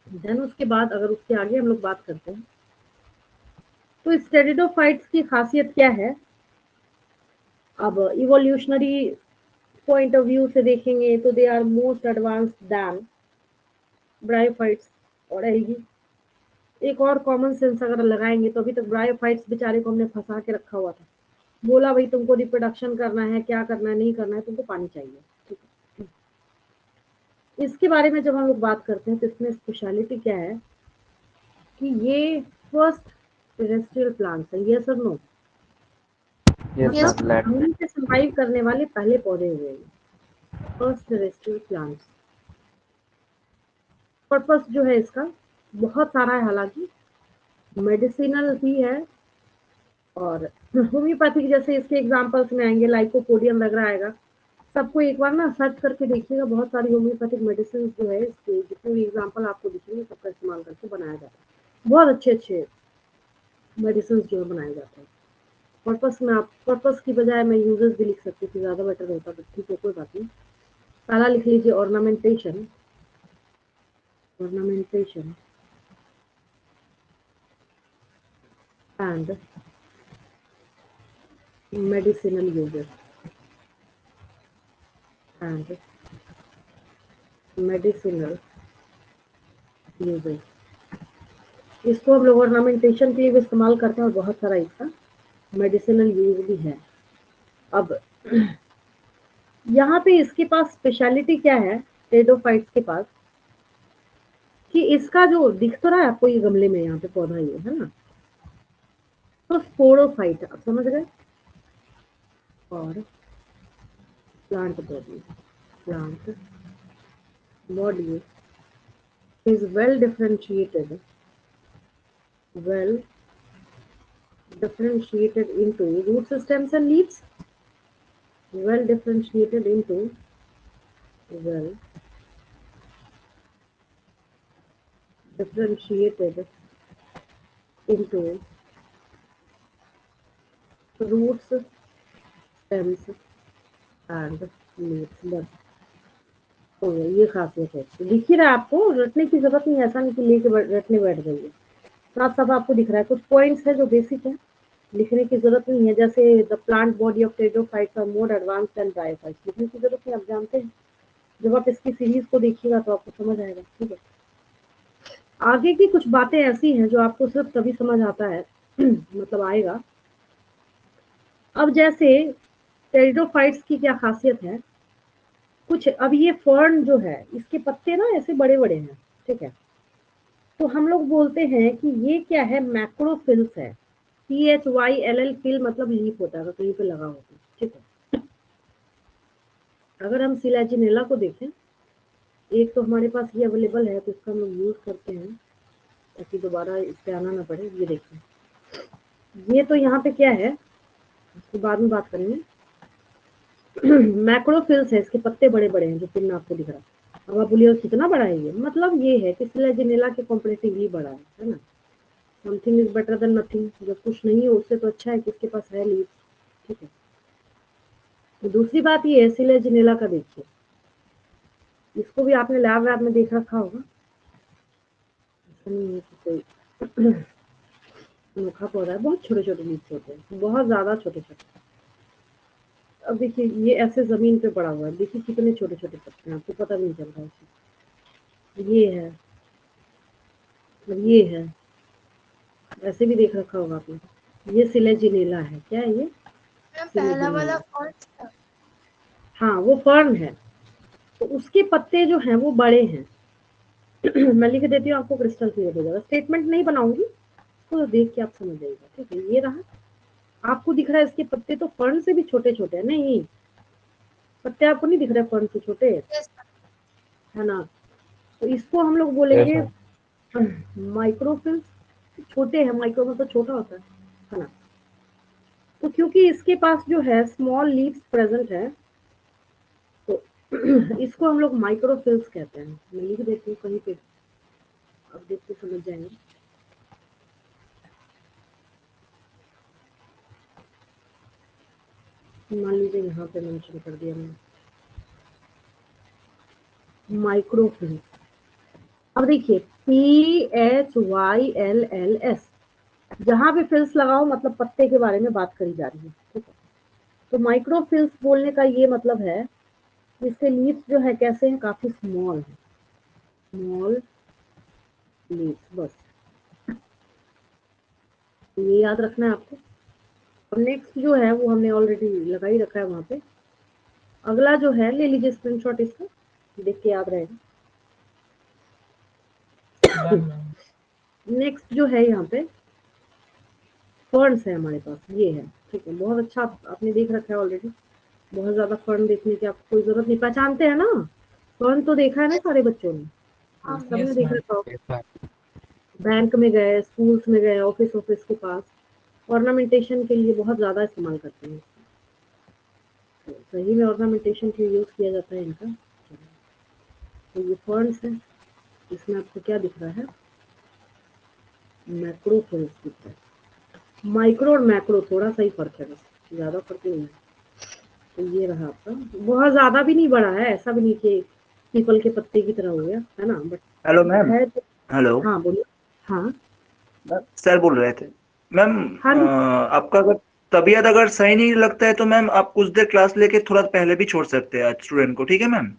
देन उसके बाद अगर उसके आगे हम लोग बात करते हैं, तो स्टेरिडोफाइट्स की खासियत क्या है? अब इवोल्यूशनरी पॉइंट ऑफ व्यू से देखेंगे तो they are most advanced than bryophytes और एल्गी। एक और कॉमन सेंस अगर लगाएंगे तो अभी तक ब्रायोफाइट्स बेचारे को हमने फंसा के रखा हुआ था, बोला भाई तुमको रिप्रोडक्शन करना है, क्या करना है, नहीं करना है, तुमको पानी चाहिए, ठीक है। इसके बारे में जब हम लोग बात करते हैं तो इसमें स्पेशलिटी क्या है कि ये फर्स्ट टेरेस्ट्रियल प्लांट्स है, यस और नो? यस Yes, मतलब मैम, लैंड जमीन पे सर्वाइव करने वाले पहले पौधे हुए हैं, फर्स्ट टेरेस्ट्रियल प्लांट्स। पर्पस जो है इसका बहुत सारा है, हालांकि मेडिसिनल भी है और होम्योपैथिक, जैसे इसके एग्जांपल्स में आएंगे लाइकोपोडियम वगैरह आएगा। सबको एक बार ना सर्च करके देखिएगा, बहुत सारी होम्योपैथिक मेडिसिन जो है इसके जितने भी एग्जांपल आपको दिखेंगे सबका इस्तेमाल करके बनाया जाता है। बहुत अच्छे अच्छे मेडिसिन जो है बनाए जाते हैं। पर्पस में आप पर्पस की बजाय मैं यूजेस भी लिख सकती थी, ज़्यादा बेटर होता, बट ठीक है कोई बात नहीं। पहला लिख लीजिए ornamentation, ornamentation and medicinal uses and medicinal uses। इसको हम लोग ऑर्नामेंटेशन के लिए भी इस्तेमाल करते हैं और बहुत सारा इसका मेडिसिनल यूज भी है। अब यहाँ पे इसके पास स्पेशलिटी क्या है टेरिडोफाइट्स के पास, कि इसका जो दिख तो रहा है आपको ये गमले में यहाँ पे पौधा ये है ना, तो स्पोरोफाइट आप समझ गए। और plant body is well differentiated into root systems and leaves, well differentiated into well differentiated into roots, stems and leaves, बस हो गया, ये खासियत है। तो दिख ही रहा है आपको, रटने की जरूरत नहीं है, ऐसा नहीं कि लेके रटने बैठ जाइए, साफ साफ आपको दिख रहा है। कुछ पॉइंट्स है जो बेसिक है, लिखने की जरूरत नहीं है, जैसे the plant body of pteridophytes are more advance than bryophytes, लिखने की जरूरत नहीं, आप जानते हैं। जब आप इसकी सीरीज को देखिएगा तो आपको समझ आएगा, ठीक है। आगे की कुछ बातें ऐसी हैं जो आपको सिर्फ तभी समझ आता है मतलब आएगा। अब जैसे टेरिडोफाइट्स की क्या खासियत है, कुछ अब ये फर्न जो है इसके पत्ते ना ऐसे बड़े बड़े हैं, ठीक है। तो हम लोग बोलते हैं कि ये क्या है, मैक्रोफिल्स है। CHYLL फिल मतलब लीफ होता है, अगर कहीं पे लगा होता है, ठीक है। अगर हम सिलेजिनेला को देखें, एक तो हमारे पास ये अवेलेबल है, तो इसका हम लोग यूज करते हैं ताकि दोबारा इस पे आना ना पड़े। ये देखिए, ये तो यहाँ पे क्या है, इसके बाद में बात करेंगे। मैक्रोफिल्स है, इसके पत्ते बड़े बड़े हैं, जो पिन आपको दिख रहा है। अब आप बोलिए कितना बड़ा है ये, मतलब ये है कि सिलेजिनेला के कॉम्परेटिवली बड़ा है ना। Something is better than nothing, जब कुछ नहीं है उससे तो अच्छा है कि इसके पास है लीव, ठीक है। तो दूसरी बात ये है सिलेजिनेला का, देखिए इसको भी आपने लैब में देख रखा होगा, ऐसा नहीं है कि कोई अनोखा पौधा है। बहुत छोटे छोटे लीव्स होते हैं, बहुत ज्यादा छोटे छोटे। अब देखिए ये ऐसे जमीन पे पड़ा हुआ है, देखिए कितने छोटे छोटे पत्ते हैं, आपको पता भी नहीं चल रहा है। ये है, मतलब ये है, ऐसे भी देख रखा होगा आपने। ये सिलेजिनेला है, क्या है ये, मैम पहला वाला सिलेजिनेला। कौन सा? हाँ वो फर्न है, तो उसके पत्ते जो हैं वो बड़े हैं। मैं लिख देती हूँ, आपको क्रिस्टल क्लियर हो जाएगा। स्टेटमेंट नहीं बनाऊंगी, तो देख के आप समझ जाइएगा, ठीक है। ये रहा, आपको दिख रहा है इसके पत्ते तो फर्न से भी छोटे छोटे हैं, नहीं पत्ते आपको नहीं दिख रहे फर्न से छोटे, Yes, है ना। तो इसको हम लोग यस बोलेंगे मैम। माइक्रोफिल्स। छोटे हैं, माइक्रो मतलब छोटा होता है ना। तो क्योंकि इसके पास जो है स्मॉल लीव्स प्रेजेंट है, तो इसको हम लोग माइक्रोफिल्स कहते हैं। मैं लिख देती हूँ कहीं पे, अब देख के समझ जाएंगे। मान लीजिए यहाँ पे मेंशन कर दिया मैंने माइक्रोफिल्स। अब देखिए PHYLLS, जहाँ पे फिल्स लगाओ मतलब पत्ते के बारे में बात करी जा रही है, ठीक है। तो माइक्रोफिल्स बोलने का ये मतलब है कि इसके लीव्स जो है कैसे हैं, काफी स्मॉल है, स्मॉल लीव्स, बस ये याद रखना है आपको। और नेक्स्ट जो है वो हमने ऑलरेडी लगा ही रखा है वहां पे। अगला जो है ले लीजिए स्क्रीनशॉट इसका, देख के याद रहेगा। नेक्स्ट जो है यहाँ पे फर्न्स है हमारे पास, ये है, ठीक है। बहुत अच्छा आपने देख रखा है ऑलरेडी, बहुत ज्यादा फर्न देखने की आपको कोई जरूरत नहीं, पहचानते हैं ना। फर्न तो देखा है ना सारे बच्चों ने, हाँ सबने देख रखा होगा। Yes ma'am. बैंक में गए, स्कूल्स में गए, ऑफिस ऑफिस के पास ऑर्नामेंटेशन के लिए बहुत ज्यादा इस्तेमाल करते हैं। तो सही में ऑर्नामेंटेशन के लिए यूज किया जाता है इनका। तो ये फर्न्स है, इसमें आपको क्या दिख रहा है, मैक्रो फर्न्स दिख रहा है। माइक्रो और मैक्रो थोड़ा सा ही फर्क है, बस ज्यादा फर्क नहीं है। तो ये रहा आपका, बहुत ज्यादा भी नहीं बड़ा है, ऐसा भी नहीं कि पीपल के पत्ते की तरह हो गया, है ना, बट हेलो मैम। है तो। हेलो हाँ बोलिए। हाँ सर बोल रहे थे। मैम हाँ आपका अगर तबीयत अगर सही नहीं लगता है तो मैम आप कुछ देर क्लास लेके थोड़ा पहले भी छोड़ सकते हैं आज स्टूडेंट को, ठीक है मैम।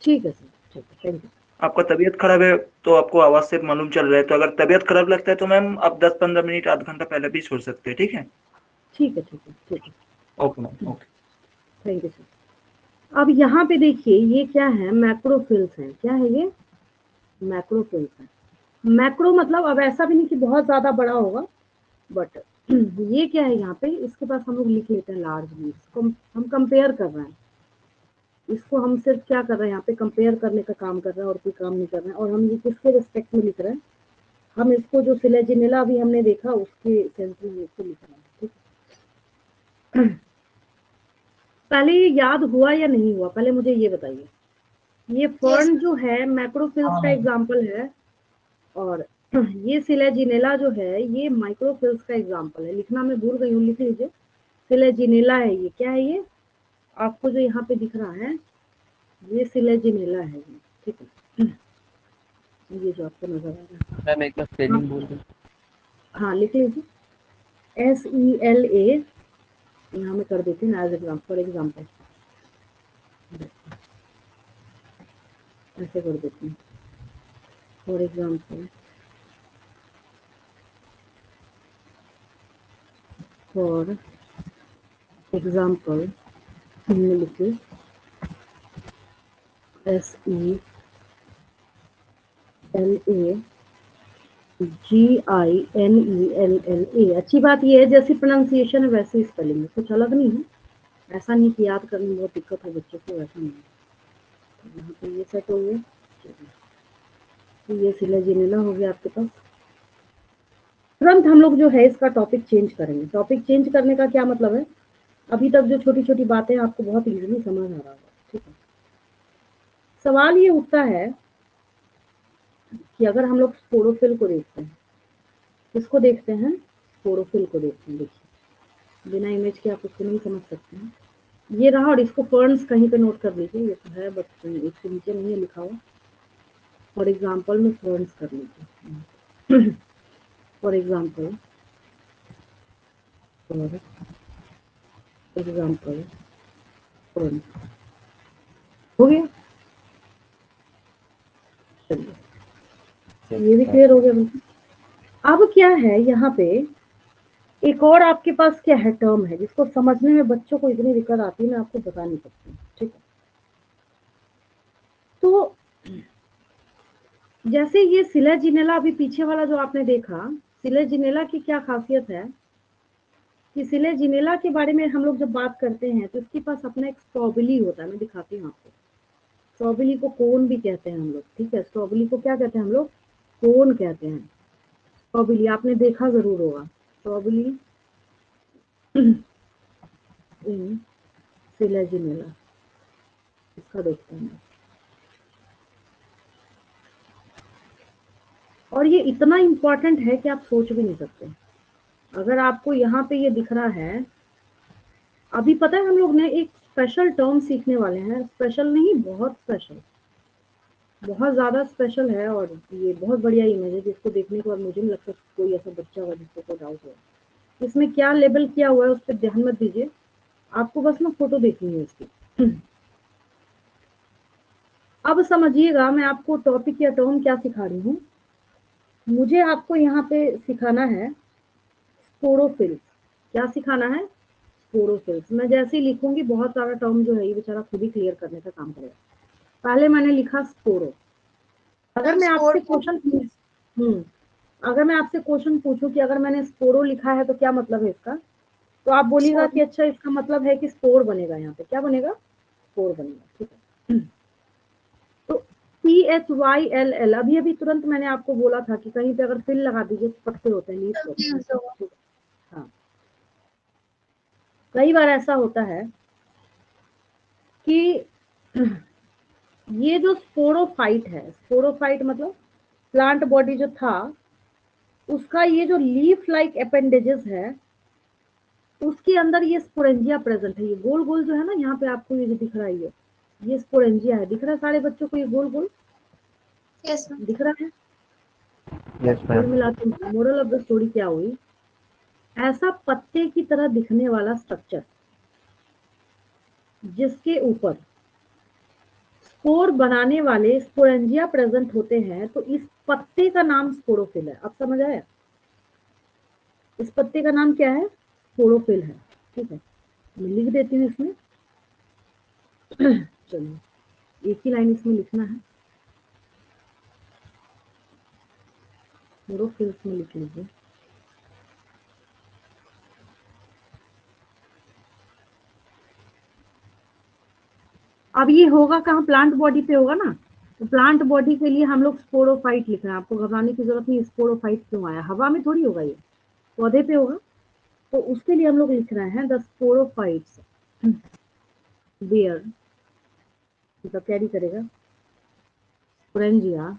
ठीक है सर, ठीक है, थैंक यू। आपका तबीयत खराब है तो आपको आवाज से मालूम चल रहा है, तो अगर तबीयत खराब लगता है तो मैम आप 10-15 मिनट आध घंटा पहले भी छोड़ सकते हैं, ठीक है। ठीक है, ठीक है, ठीक है, okay ma'am, okay. Thank you sir. अब यहाँ पे देखिए ये क्या है, मैक्रोफिल्स है, क्या है ये, मैक्रोफिल्स है। मैक्रो मतलब अब ऐसा भी नहीं कि बहुत ज्यादा बड़ा होगा, बट ये क्या है यहाँ पे, इसके पास हम लोग लिख लेते हैं लार्ज लीव्स। हम कंपेयर कर रहे हैं, इसको हम सिर्फ क्या कर रहे हैं यहाँ पे, कंपेयर करने का काम कर रहे हैं और कोई काम नहीं कर रहे हैं। और हम ये किसके रिस्पेक्ट में लिख रहे हैं, हम इसको जो सिलेजिनेला अभी हमने देखा उसके सेंस में हम इसको लिख रहे हैं, ठीक है। पहले ये याद हुआ या नहीं हुआ, पहले मुझे ये बताइए। ये yes, फर्न जो है मैक्रोफिल्स का एग्जाम्पल है, और ये सिलेजिनेला जो है ये माइक्रोफिल्स का एग्जाम्पल है। लिखना मैं भूल गई हूँ, लिख लीजिए। सिलेजिनेला है ये, क्या है ये, आपको जो यहाँ पे दिख रहा है ये सिलेजिनेला है ये, ठीक है। ये जो आपको नजर आ रहा है, मैम एक बार हाँ स्पेलिंग बोल दें। हाँ लिख लीजिए। SELA, यहाँ मैं कर देती हूँ एज एग्जाम्पल, फॉर एग्जाम्पल ऐसे कर देती हूँ, फॉर एग्जाम्पल, फॉर एग्जाम्पल हमने लिखे GINELLA। अच्छी बात ये है जैसी प्रोनाउंसिएशन है वैसे स्पेलिंग है, कुछ अलग नहीं है। ऐसा नहीं कि याद करने में बहुत दिक्कत है बच्चों को, वैसा नहीं है। यहाँ पे ये सेट हो गया, तो ये सिलेजिनेला हो गया आपके पास। तुरंत हम लोग जो है इसका टॉपिक चेंज करेंगे। टॉपिक चेंज करने का क्या मतलब है, अभी तक जो छोटी छोटी बातें आपको बहुत इजीली समझ आ रहा होगा, ठीक है। सवाल ये उठता है कि अगर हम लोग स्पोरोफिल को देखते हैं, किसको देखते हैं, स्पोरोफिल को देखते हैं। देखिए बिना इमेज के आप उसको नहीं समझ सकते हैं। ये रहा, और इसको फर्न्स कहीं पे नोट कर लीजिए, ये तो है बट इसके नीचे नहीं है लिखा हुआ। फॉर एग्जाम्पल में फर्न्स कर लीजिए, फॉर एग्जाम्पल फर्न्स हो गया। चलिए ये भी क्लियर हो गया बिल्कुल। अब क्या है यहाँ पे, एक और आपके पास क्या है, टर्म है जिसको समझने में बच्चों को इतनी दिक्कत आती है, मैं आपको बता नहीं सकती, ठीक है। तो जैसे ये सिलेजिनेला, अभी पीछे वाला जो आपने देखा, सिलेजिनेला की क्या खासियत है कि सिलेजिनेला के बारे में हम लोग जब बात करते हैं तो इसके पास अपना एक स्ट्रॉबेली होता है। मैं दिखाती हूँ आपको। स्ट्रॉबेली को कोन भी कहते हैं हम लोग, ठीक है। स्ट्रॉबेली को क्या कहते हैं हम लोग, कोन कहते हैं। स्ट्रॉबेली आपने देखा जरूर होगा, स्ट्रॉबेली इन सिलेजिनेला, इसका देखते हैं। और ये इतना इम्पोर्टेंट है कि आप सोच भी नहीं सकते। अगर आपको यहाँ पे ये दिख रहा है, अभी पता है हम लोग ने एक स्पेशल टर्म सीखने वाले हैं। स्पेशल नहीं, बहुत स्पेशल, बहुत ज्यादा स्पेशल है। और ये बहुत बढ़िया इमेज है जिसको देखने के बाद मुझे नहीं लगता कोई ऐसा बच्चा होगा जिसको कोई डाउट हो। इसमें क्या लेबल किया हुआ है उस पर ध्यान मत दीजिए, आपको बस ना फोटो देखनी है इसकी। अब समझिएगा मैं आपको टॉपिक या टर्म क्या सिखा रही हूँ। मुझे आपको यहाँ पे सिखाना है स्पोरोफिल्स। क्या सिखाना है, स्पोरोफिल्स। मैं जैसे ही लिखूंगी बहुत सारा टर्म जो है ये बेचारा खुद ही क्लियर करने का काम करेगा। पहले मैंने लिखा स्पोरो। अगर मैं आपसे क्वेश्चन अगर मैं आपसे क्वेश्चन पूछूं कि अगर मैंने स्पोरो लिखा है तो क्या मतलब है इसका, तो आप बोलिएगा कि अच्छा इसका मतलब है कि स्पोर बनेगा। यहाँ पे क्या बनेगा, स्पोर बनेगा, ठीक है। तो PHYLL, अभी अभी तुरंत मैंने आपको बोला था कि कहीं पे अगर फिल लगा दीजिए तो पत्ते होते हैं, लीव्स होते हैं। हाँ, कई बार ऐसा होता है कि ये जो स्पोरोफाइट है, स्पोरोफाइट मतलब प्लांट बॉडी जो था उसका ये जो लीफ लाइक अपेंडेजेस है उसके अंदर ये स्पोरेंजिया प्रेजेंट है। ये गोल गोल जो है ना, यहाँ पे आपको ये जो दिख रहा है ये स्पोरेंजिया है। दिख रहा है सारे बच्चों को ये गोल गोल दिख रहा है। कुल मिला के मोरल ऑफ द स्टोरी क्या हुई, ऐसा पत्ते की तरह दिखने वाला स्ट्रक्चर जिसके ऊपर स्पोर बनाने वाले स्पोरेंजिया प्रेजेंट होते हैं, तो इस पत्ते का नाम स्पोरोफिल है। अब समझ आया, इस पत्ते का नाम क्या है, स्पोरोफिल है, ठीक है। मैं लिख देती हूँ इसमें। चलिए एक ही लाइन इसमें लिखना है, स्पोरोफिल में लिख लीजिए। अब ये होगा कहाँ, प्लांट बॉडी पे होगा ना, तो प्लांट बॉडी के लिए हम लोग स्पोरोफाइट लिख रहे हैं। आपको घबराने की जरूरत नहीं, स्पोरोफाइट क्यों आया, हवा में थोड़ी होगा, ये पौधे पे होगा। तो उसके लिए हम लोग लिख रहे हैं द स्पोरोफाइट्स बेयर, मतलब कैरी करेगा स्पोरेंजिया।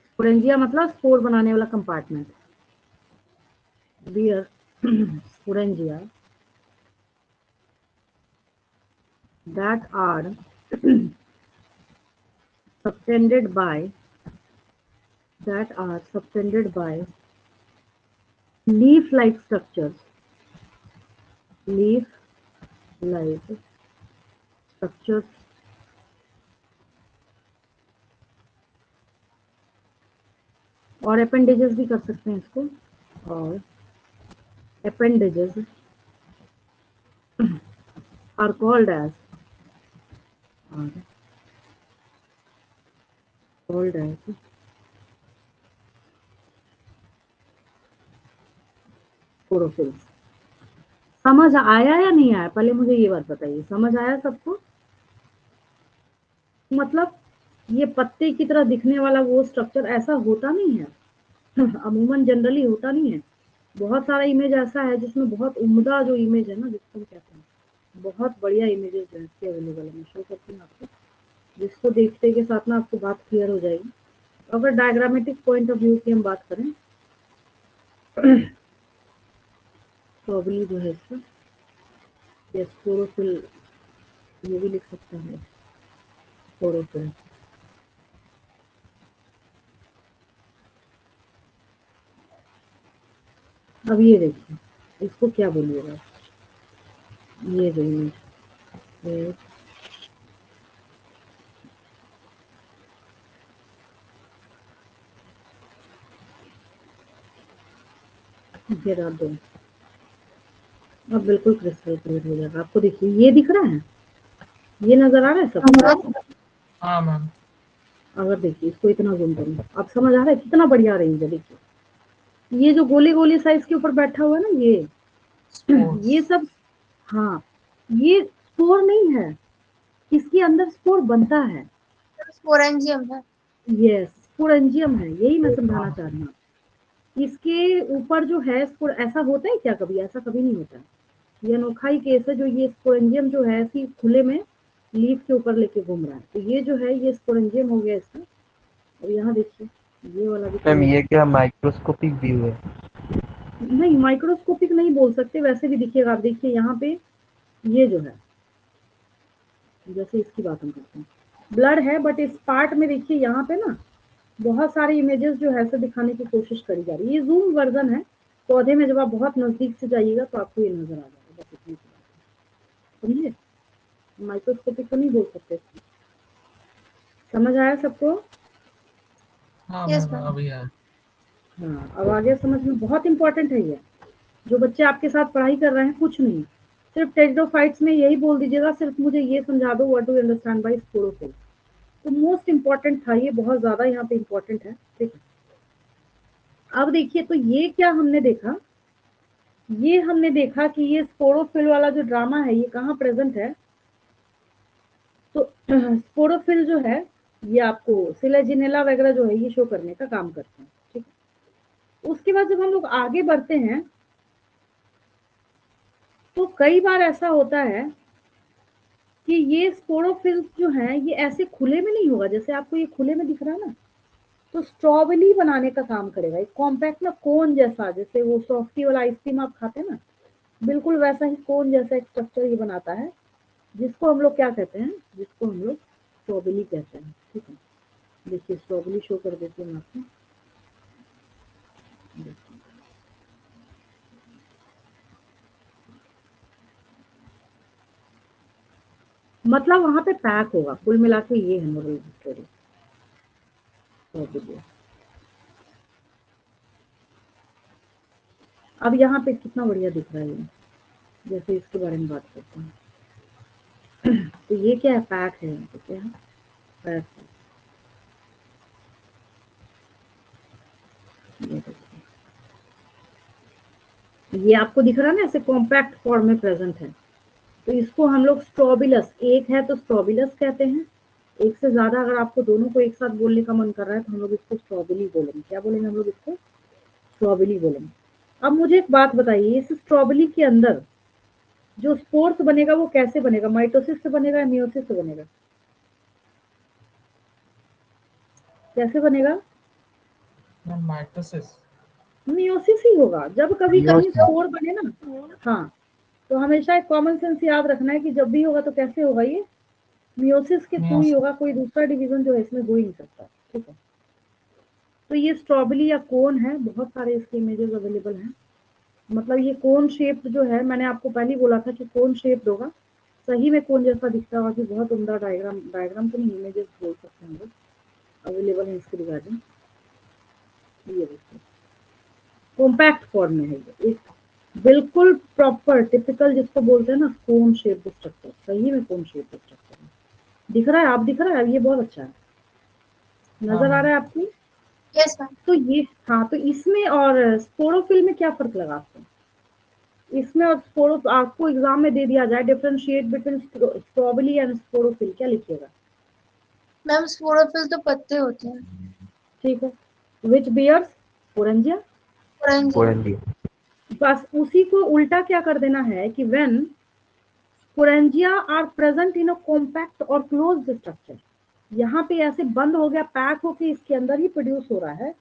स्पोरेंजिया मतलब स्पोर बनाने वाला compartment, bear sporangia that are subtended by leaf like structures, leaf like structures और appendages भी कर सकते हैं इसको, और appendages are called as cold है क्लोरोफिल। समझ आया या नहीं आया, पहले मुझे ये बात बताइए, समझ आया सबको? मतलब ये पत्ते की तरह दिखने वाला वो स्ट्रक्चर ऐसा होता नहीं है अमूमन जनरली होता नहीं है। बहुत सारा इमेज ऐसा है जिसमें बहुत उम्दा जो इमेज है ना, जिसको हम कहते हैं बहुत बढ़िया इमेजेस जो है इसके अवेलेबल है। मैं शो करती हूँ आपको, जिसको देखते के साथ ना आपको बात क्लियर हो जाएगी। अगर डायग्रामेटिक पॉइंट ऑफ व्यू की हम बात करें प्रॉब्ली जो है इसका क्लोरोफिल, ये भी लिख सकते हैं क्लोरोफिल। अब ये देखिए, इसको क्या बोलिएगा, ये जो इमेज गिरा दो, अब बिल्कुल क्रिस्टल क्लियर हो जाएगा आपको। देखिए ये दिख रहा है, ये नजर आ रहा है सबको? हाँ मैम। अगर देखिए इसको इतना जूम करूं, अब समझ आ रहा है कितना बढ़िया रेंज है। देखिए ये जो गोली गोली साइज के ऊपर बैठा हुआ है ना, ये सब, हाँ ये स्पोर नहीं है, इसके अंदर स्पोर बनता है। स्पोरेंजियम है। यस, स्पोरेंजियम है, यही मैं समझाना चाह रही हूँ। इसके ऊपर जो है स्पोर, ऐसा होता है क्या कभी? ऐसा कभी नहीं होता है। ये अनोखा ही केस है जो ये स्पोरेंजियम जो है ऐसी खुले में लीफ के ऊपर लेके घूम रहा है। तो ये जो है ये स्पोरेंजियम हो गया इसका। और यहाँ देखिए ये वाला भी मैम ये क्या माइक्रोस्कोपिक व्यू है? नहीं, माइक्रोस्कोपिक नहीं बोल सकते, वैसे भी दिखिएगा। आप देखिए यहाँ पे ये जो है, जैसे इसकी बात हम करते हैं, ब्लड है, बट इस पार्ट में देखिए यहाँ पे ना बहुत सारे इमेजेस जो है ऐसे दिखाने की कोशिश करी जा रही है। ये जूम वर्जन है, पौधे में जब आप बहुत नजदीक से जाइएगा तो आपको ये नजर आ जाएगा। बस इतनी सी बात है, समझे? माइक्रोस्कोपिक तो नहीं बोल सकते। समझ आया सबको? हाँ Yes, मैम ma'am. अभी है। हाँ, अब आगे समझ में बहुत इंपॉर्टेंट है ये। जो बच्चे आपके साथ पढ़ाई कर रहे हैं, कुछ नहीं, सिर्फ टेरिडोफाइट्स में यही बोल दीजिएगा, सिर्फ मुझे ये समझा दो what do you understand by sporophyll. तो मोस्ट इंपॉर्टेंट था ये, बहुत ज्यादा यहाँ पे इंपॉर्टेंट है। ठीक है, अब देखिए तो ये क्या हमने देखा, ये हमने देखा कि ये स्पोरोफिल वाला जो ड्रामा है ये कहाँ प्रेजेंट है। तो स्पोरोफिल जो है ये आपको सिलेजिनेला वगैरह जो है ये शो करने का काम करते हैं। ठीक है, उसके बाद जब हम लोग आगे बढ़ते हैं तो कई बार ऐसा होता है कि ये स्पोरोफिल्स जो हैं ये ऐसे खुले में नहीं होगा, जैसे आपको ये खुले में दिख रहा है ना, तो स्ट्रॉबेरी बनाने का काम करेगा। एक कॉम्पैक्ट ना कोन जैसा, जैसे वो सॉफ्टी वाला आइसक्रीम आप खाते हैं ना, बिल्कुल वैसा ही कोन जैसा एक स्ट्रक्चर ये बनाता है, जिसको हम लोग क्या कहते हैं, जिसको हम लोग स्ट्रॉबेरी कहते हैं। ठीक है, देखिए स्ट्रॉबेरी शो कर देती हूँ आपको। मतलब वहां पे पैक होगा, कुल मिला के ये है मोरल स्टोरी। अब यहाँ पे कितना बढ़िया दिख रहा है ये, जैसे इसके बारे में बात करते हैं तो ये क्या है, पैक है, तो क्या है पैक है। ये आपको दिख रहा है ना, ऐसे कॉम्पैक्ट फॉर्म में प्रेजेंट है। तो इसको हम लोग स्ट्रॉबिलस, एक है तो स्ट्रॉबिलस कहते हैं, एक से ज्यादा अगर आपको दोनों को एक साथ बोलने का मन कर रहा है तो हम लोग इसको स्ट्रॉबेरी बोलेंगे। क्या बोलेंगे हम लोग इसको? स्ट्रॉबेरी बोलेंगे। अब मुझे एक बात बताइए, इस स्ट्रॉबेरी के अंदर जो स्पोर्स बनेगा वो कैसे बनेगा? माइटोसिस से बनेगा या मियोसिस से बनेगा? कैसे बनेगा? माइटोसिस। मियोसिस ही होगा। जब कभी कहीं स्पोर बने ना, हाँ, तो हमेशा एक कॉमन सेंस याद रखना है कि जब भी होगा तो कैसे होगा, ये मियोसिस के थ्रू ही होगा, कोई दूसरा डिवीजन जो है इसमें हो ही नहीं सकता। ठीक है, तो ये स्ट्रॉबेरी या कोन है, बहुत सारे इसके इमेजेस अवेलेबल हैं। मतलब ये कोन शेप्ड जो है, मैंने आपको पहले ही बोला था कि कोन शेप्ड होगा, सही में कोन जैसा दिखता होगा कि बहुत उम्दा डायग्राम, डायग्राम तो नहीं, इमेजेस बोल सकते हैं हम लोग, अवेलेबल है इसके रिगार्डिंग। ये देखिए कॉम्पैक्ट फॉर्म में है ये, एक बिल्कुल प्रॉपर टिपिकल जिसको बोलते हैं ना कोन शेप्ड स्ट्रक्चर, सही में कोन शेप्ड स्ट्रक्चर है। दिख रहा है, आप दिख रहा है, ये बहुत अच्छा है। नजर आ रहा है आपको? Yes ma'am. तो ये हाँ, तो इसमें और स्पोरोफिल में क्या फर्क लगा आपको? इसमें और स्पोरो आपको एग्जाम में दे दिया जाए differentiate between strawberry and sporophyll, क्या लिखिएगा? मैम स्पोरोफिल तो पत्ते होते हैं। ठीक है। Which bears sporangia. ऑरेंज। पोरंजी। बस उसी को उल्टा क्या कर देना है कि when sporangia are present in a compact और क्लोज्ड स्ट्रक्चर, यहाँ पे ऐसे बंद हो गया, पैक होके इसके अंदर ही प्रोड्यूस हो रहा है,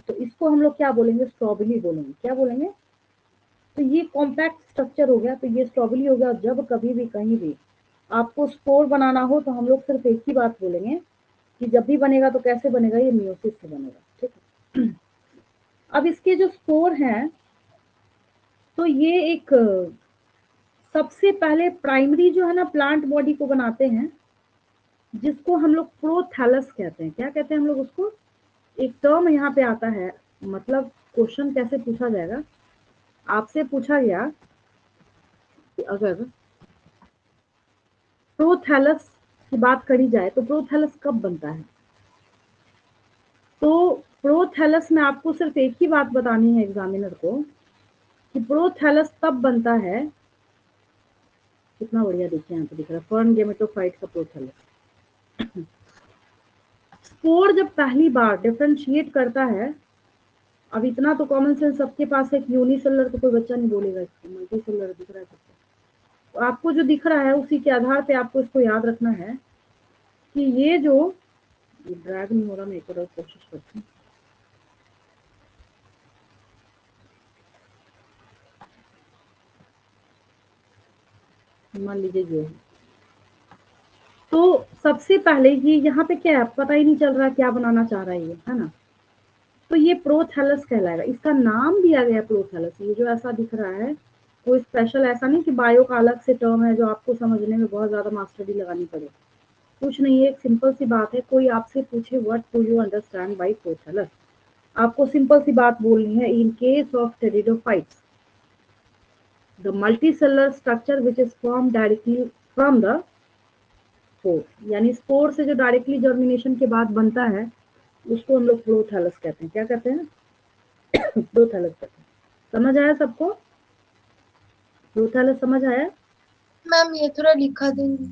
तो इसको हम लोग क्या बोलेंगे? स्ट्रॉबेरी बोलेंगे। क्या बोलेंगे? तो ये कॉम्पैक्ट स्ट्रक्चर हो गया, तो ये स्ट्रॉबेरी हो गया। जब कभी भी कहीं भी आपको स्पोर बनाना हो तो हम लोग सिर्फ एक ही बात बोलेंगे कि जब भी बनेगा तो कैसे बनेगा? ये मियोसिस से बनेगा। ठीक है। अब इसके जो स्पोर हैं, तो ये एक सबसे पहले प्राइमरी जो है ना प्लांट बॉडी को बनाते हैं, जिसको हम लोग प्रोथैलस कहते हैं। क्या कहते हैं हम लोग उसको? एक टर्म यहाँ पे आता है, मतलब क्वेश्चन कैसे पूछा जाएगा, आपसे पूछा गया कि अगर प्रोथैलस की बात करी जाए तो प्रोथैलस कब बनता है? तो प्रोथैलस में आपको सिर्फ एक ही बात बतानी है एग्जामिनर को कि प्रोथैलस तब बनता है, कितना बढ़िया देखिए यहाँ पे दिख रहा है, फर्न गेमेटोफाइट का प्रोथैलस। स्पोर जब पहली बार डिफरेंशिएट करता है, अब इतना तो कॉमन सेंस सबके पास है कि यूनिसेलुलर तो कोई बच्चा नहीं बोलेगा, इसको मल्टीसेलुलर दिख रहा है सबको। तो आपको जो दिख रहा है उसी के आधार पे आपको इसको याद रखना है कि ये जो ड्रैग नहीं हो रहा, मैं एक और कोशिश करती हूँ। मान लीजिए ये है। तो सबसे पहले ये यहाँ पे क्या है, पता ही नहीं चल रहा क्या बनाना चाह रहा है ये, है ना? तो ये प्रोथैलस कहलाएगा, इसका नाम दिया गया प्रोथैलस। ये जो ऐसा दिख रहा है कोई स्पेशल ऐसा नहीं कि बायो का अलग से टर्म है जो आपको समझने में बहुत ज्यादा मास्टरी लगानी पड़े, कुछ नहीं है। एक सिंपल सी बात है, कोई आपसे पूछे what do you understand by prothallus, आपको सिंपल सी बात बोलनी है, in case of pteridophytes the multicellular structure which is formed directly from the spore, यानी स्पोर से जो डायरेक्टली जर्मिनेशन के बाद बनता है उसको हम लोग प्रोथैलस कहते हैं। क्या कहते हैं? प्रोथैलस कहते हैं। समझ आया सबको? प्रोथैलस समझ आया? मैम ये थोड़ा लिखा देंगे।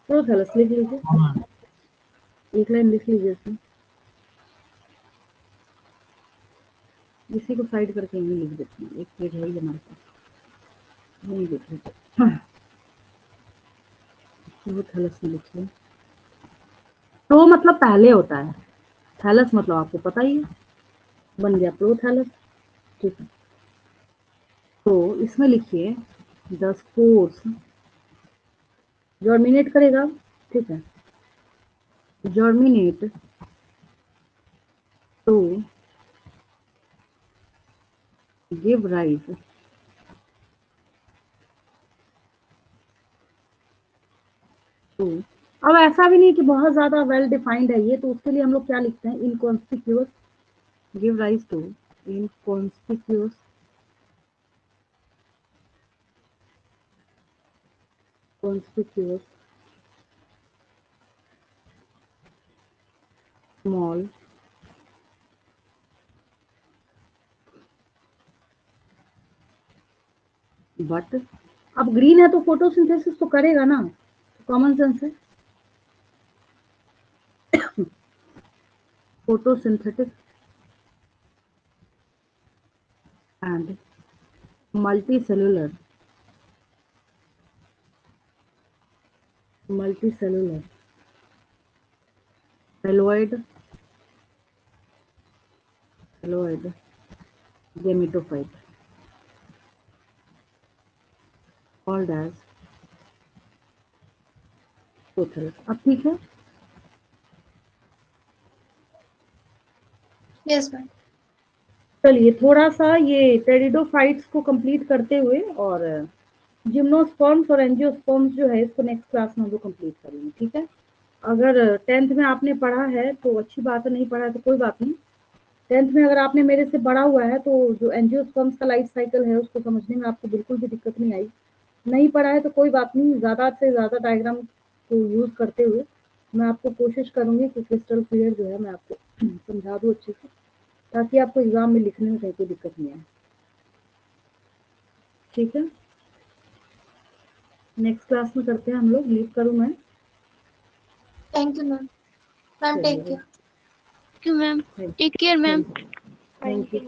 प्रोथैलस लिख लीजिए, हाँ मैम। एक लाइन लिख लीजिए इसमें, इसी को साइड करके यहीं लिख देते हैं, एक पेज है ही हमारे पास, यहीं लिख लीजिए। प्रोथैलस में लिखिए। प्रो मतलब पहले होता है, थैलस मतलब आपको पता ही है, बन गया प्रोथैलस। ठीक है, तो इसमें लिखिए द स्पोर्स जर्मिनेट करेगा। ठीक है, germinate to give rise to. अब ऐसा भी नहीं कि बहुत ज्यादा वेल डिफाइंड है ये, तो उसके लिए हम लोग क्या लिखते हैं? Inconspicuous, give rise to inconspicuous conspicuous small but, अब ग्रीन है तो फोटोसिंथेसिस तो करेगा ना, कॉमन सेंस है। Photosynthetic and multicellular celluloid gametophyte called as prothallus. अब ठीक है, यस मैम। चलिए थोड़ा सा ये टेरिडोफाइट्स को कंप्लीट करते हुए और जिम्नोस्पर्म्स और एंजियोस्पर्म्स जो है इसको नेक्स्ट क्लास में हम लोग कंप्लीट करेंगे। ठीक है, अगर 10th में आपने पढ़ा है तो अच्छी बात है, नहीं पढ़ा है तो कोई बात नहीं। 10th में अगर आपने मेरे से पढ़ा हुआ है तो जो एंजियोस्पर्म्स का लाइफ साइकिल है उसको समझने में आपको बिल्कुल भी दिक्कत नहीं आई। नहीं पढ़ा है तो कोई बात नहीं, ज़्यादा से ज़्यादा डायग्राम को यूज़ करते हुए मैं आपको कोशिश करूंगी कि क्रिस्टल क्लियर जो है मैं आपको समझा दूं अच्छे से, ताकि आपको एग्जाम में लिखने में कहीं कोई दिक्कत नहीं आए। ठीक है, नेक्स्ट क्लास में करते हैं हम लोग। लीव करूं मैं? Thank you ma'am. Ma'am take चलिए, care. Thank you, ma'am. Thank Take care, ma'am. Thank you.